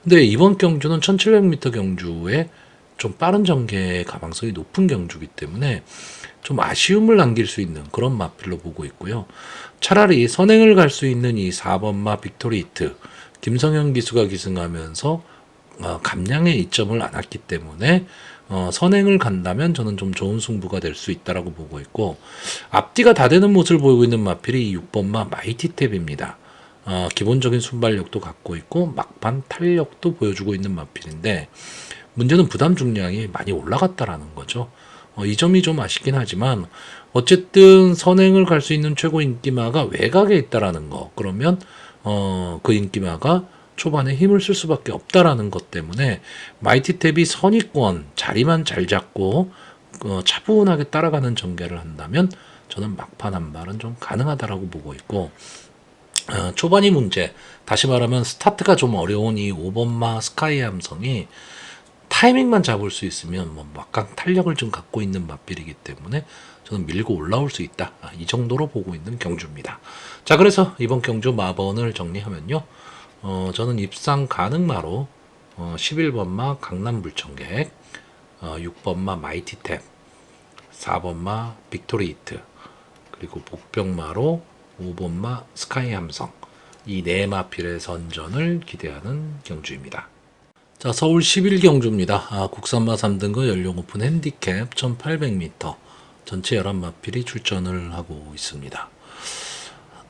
근데 이번 경주는 1700m 경주에 좀 빠른 전개 가망성이 높은 경주이기 때문에 좀 아쉬움을 남길 수 있는 그런 마필로 보고 있고요. 차라리 선행을 갈 수 있는 이 4번마 빅토리 히트 김성현 기수가 기승하면서 감량의 이점을 안 왔기 때문에 선행을 간다면 저는 좀 좋은 승부가 될 수 있다라고 보고 있고 앞뒤가 다 되는 모습을 보이고 있는 마필이 6번마 마이티탭입니다. 기본적인 순발력도 갖고 있고 막판 탄력도 보여주고 있는 마필인데 문제는 부담 중량이 많이 올라갔다라는 거죠. 이 점이 좀 아쉽긴 하지만 어쨌든 선행을 갈 수 있는 최고 인기마가 외곽에 있다라는 거. 그러면 그 인기마가 초반에 힘을 쓸 수밖에 없다라는 것 때문에 마이티탭이 선의권 자리만 잘 잡고 차분하게 따라가는 전개를 한다면 저는 막판 한 발은 좀 가능하다라고 보고 있고 초반이 문제. 다시 말하면 스타트가 좀 어려운 이 5번마 스카이 함성이 타이밍만 잡을 수 있으면 뭐 막강 탄력을 좀 갖고 있는 마필이기 때문에 저는 밀고 올라올 수 있다. 이 정도로 보고 있는 경주입니다. 자, 그래서 이번 경주 마번을 정리하면요. 저는 입상 가능마로 11번마 강남 불청객, 6번마 마이티탭, 4번마 빅토리 히트, 그리고 복병마로 5번마 스카이 함성 이 네 마필의 선전을 기대하는 경주입니다. 자, 서울 11경주입니다. 국산마 3등급 연령 오픈 핸디캡 1800m 전체 11마필이 출전을 하고 있습니다.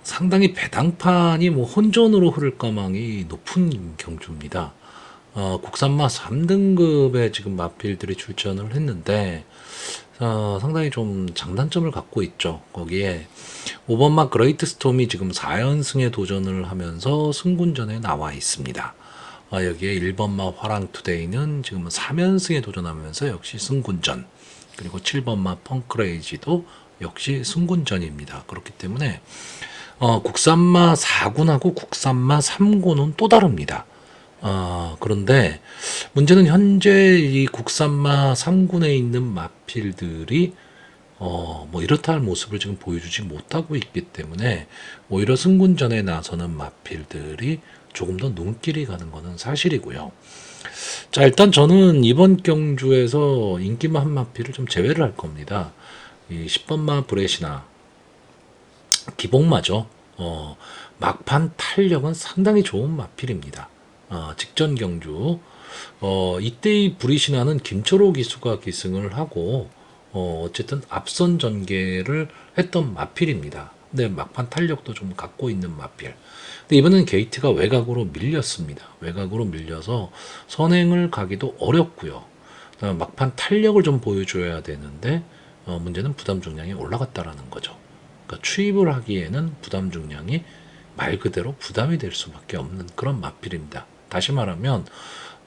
상당히 배당판이 뭐 혼전으로 흐를 가망이 높은 경주입니다. 국산마 3등급의 지금 마필들이 출전을 했는데 상당히 좀 장단점을 갖고 있죠. 거기에 5번마 그레이트 스톰이 지금 4연승에 도전을 하면서 승군전에 나와 있습니다. 여기에 1번마 화랑투데이는 지금 3연승에 도전하면서 역시 승군전, 그리고 7번마 펑크레이지도 역시 승군전입니다. 그렇기 때문에 국산마 4군하고 국산마 3군은 또 다릅니다. 그런데 문제는 현재 이 국산마 3군에 있는 마필들이 뭐 이렇다 할 모습을 지금 보여주지 못하고 있기 때문에 오히려 승군전에 나서는 마필들이 조금 더 눈길이 가는 것은 사실이고요. 자, 일단 저는 이번 경주에서 인기마 한 마필을 좀 제외를 할 겁니다. 이 10번마 브레시나 기복마죠. 막판 탄력은 상당히 좋은 마필입니다. 직전 경주 이때의 브리시나는 김철호 기수가 기승을 하고 어쨌든 앞선 전개를 했던 마필입니다. 근데 막판 탄력도 좀 갖고 있는 마필. 근데 이번엔 게이트가 외곽으로 밀렸습니다. 외곽으로 밀려서 선행을 가기도 어렵고요. 막판 탄력을 좀 보여줘야 되는데 문제는 부담 중량이 올라갔다라는 거죠. 그러니까 추입을 하기에는 부담 중량이 말 그대로 부담이 될 수밖에 없는 그런 마필입니다. 다시 말하면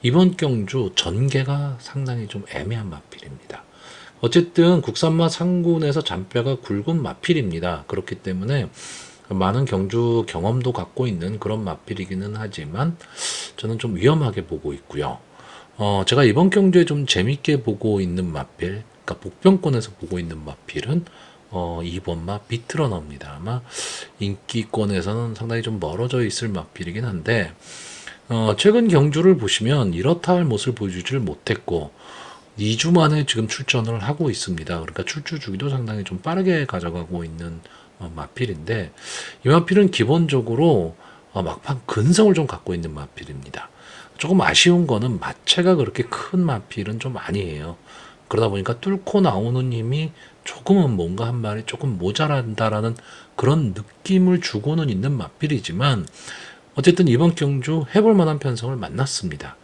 이번 경주 전개가 상당히 좀 애매한 마필입니다. 어쨌든 국산마 상군에서 잔뼈가 굵은 마필입니다. 그렇기 때문에 많은 경주 경험도 갖고 있는 그런 마필이기는 하지만 저는 좀 위험하게 보고 있고요. 제가 이번 경주에 좀 재밌게 보고 있는 마필, 그러니까 복병권에서 보고 있는 마필은 2번마 비트러너입니다. 아마 인기권에서는 상당히 좀 멀어져 있을 마필이긴 한데 최근 경주를 보시면 이렇다 할 모습을 보여주지를 못했고 2주 만에 지금 출전을 하고 있습니다. 그러니까 출주 주기도 상당히 좀 빠르게 가져가고 있는 마필인데 이 마필은 기본적으로 막판 근성을 좀 갖고 있는 마필입니다. 조금 아쉬운 거는 마체가 그렇게 큰 마필은 좀 아니에요. 그러다 보니까 뚫고 나오는 힘이 조금은 뭔가 한 마리 조금 모자란다라는 그런 느낌을 주고는 있는 마필이지만 어쨌든 이번 경주 해볼 만한 편성을 만났습니다.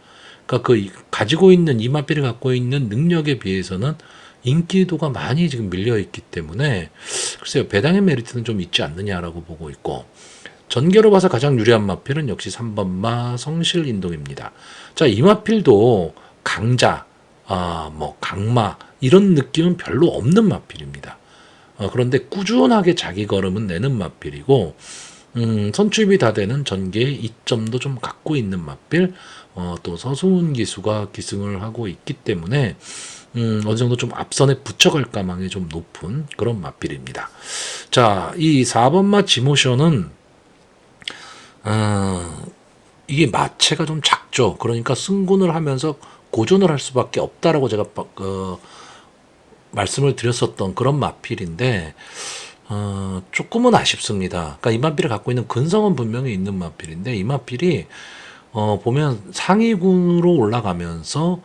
그러니까 가지고 있는 이 마필이 갖고 있는 능력에 비해서는 인기도가 많이 지금 밀려 있기 때문에 글쎄요 배당의 메리트는 좀 있지 않느냐라고 보고 있고 전개로 봐서 가장 유리한 마필은 역시 3번마 성실인동입니다. 자, 이 마필도 강자, 뭐 강마 이런 느낌은 별로 없는 마필입니다. 그런데 꾸준하게 자기 걸음은 내는 마필이고 선출입이 다 되는 전개의 이점도 좀 갖고 있는 마필, 또 서수훈 기수가 기승을 하고 있기 때문에 어느 정도 좀 앞선에 붙여갈 가망이 좀 높은 그런 마필입니다. 자, 이 4번마 지모션은 이게 마체가 좀 작죠. 그러니까 승군을 하면서 고전을 할 수밖에 없다라고 제가 말씀을 드렸었던 그런 마필인데 조금은 아쉽습니다. 그러니까 이 마필이 갖고 있는 근성은 분명히 있는 마필인데 이 마필이 보면 상위군으로 올라가면서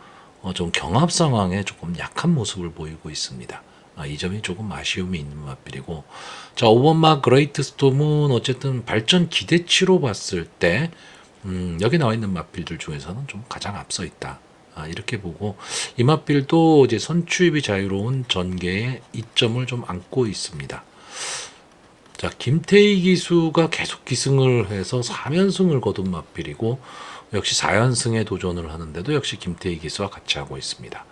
좀 경합 상황에 조금 약한 모습을 보이고 있습니다. 이 점이 조금 아쉬움이 있는 마필이고 자 5번마 그레이트 스톰은 어쨌든 발전 기대치로 봤을 때 여기 나와 있는 마필들 중에서는 좀 가장 앞서 있다. 이렇게 보고 이 마필도 이제 선추입이 자유로운 전개의 이점을 좀 안고 있습니다. 자 김태희 기수가 계속 기승을 해서 4연승을 거둔 마필이고 역시 4연승에 도전을 하는데도 역시 김태희 기수와 같이 하고 있습니다.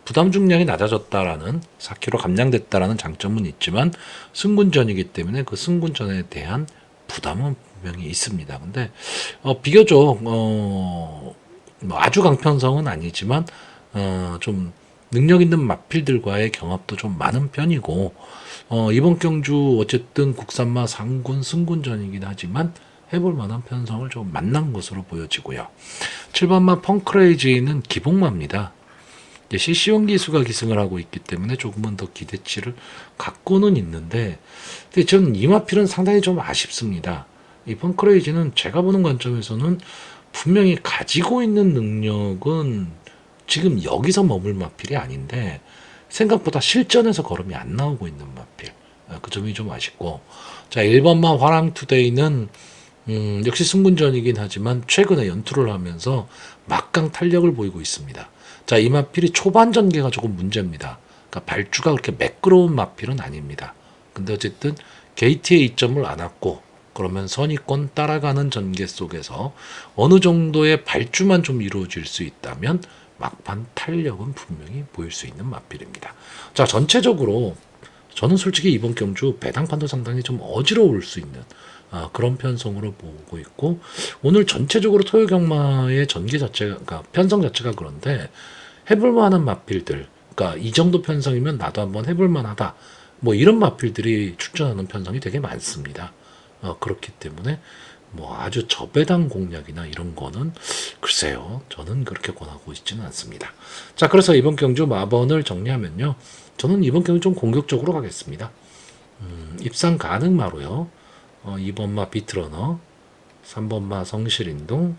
부담 중량이 낮아졌다라는 4kg 감량됐다라는 장점은 있지만 승군전이기 때문에 그 승군전에 대한 부담은 분명히 있습니다. 근데 비교적 뭐 아주 강편성은 아니지만 좀 능력 있는 마필들과의 경합도 좀 많은 편이고 이번 경주 어쨌든 국산마 상군 승군전이긴 하지만 해볼 만한 편성을 좀 만난 것으로 보여지고요. 7번마 펑크레이지는 기복마입니다. CC1 기수가 기승을 하고 있기 때문에 조금은 더 기대치를 갖고는 있는데 근데 저는 이 마필은 상당히 좀 아쉽습니다. 이 펑크레이지는 제가 보는 관점에서는 분명히 가지고 있는 능력은 지금 여기서 머물 마필이 아닌데 생각보다 실전에서 걸음이 안 나오고 있는 마필. 그 점이 좀 아쉽고 자 1번마 화랑투데이는 역시 승군전이긴 하지만 최근에 연투를 하면서 막강 탄력을 보이고 있습니다. 자, 이 마필이 초반 전개가 조금 문제입니다. 그러니까 발주가 그렇게 매끄러운 마필은 아닙니다. 근데 어쨌든 게이트의 이점을 안았고 그러면 선의권 따라가는 전개 속에서 어느 정도의 발주만 좀 이루어질 수 있다면 막판 탄력은 분명히 보일 수 있는 마필입니다. 자, 전체적으로 저는 솔직히 이번 경주 배당판도 상당히 좀 어지러울 수 있는 그런 편성으로 보고 있고 오늘 전체적으로 토요경마의 전개 자체가 그러니까 편성 자체가 그런데 해볼 만한 마필들 그러니까 이 정도 편성이면 나도 한번 해볼 만하다 뭐 이런 마필들이 출전하는 편성이 되게 많습니다. 그렇기 때문에 뭐 아주 저배당 공략이나 이런 거는 글쎄요 저는 그렇게 권하고 있지는 않습니다. 자 그래서 이번 경주 마번을 정리하면요 저는 이번 경주 좀 공격적으로 가겠습니다. 입상 가능마로요 2번마 비트러너 3번마 성실인동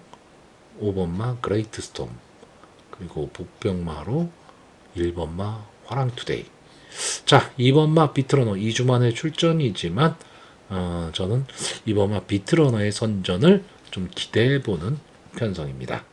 5번마 그레이트 스톰 그리고 복병마로 1번마 화랑투데이 자 2번마 비트러너 2주 만에 출전이지만 저는 2번마 비트러너의 선전을 좀 기대해보는 편성입니다.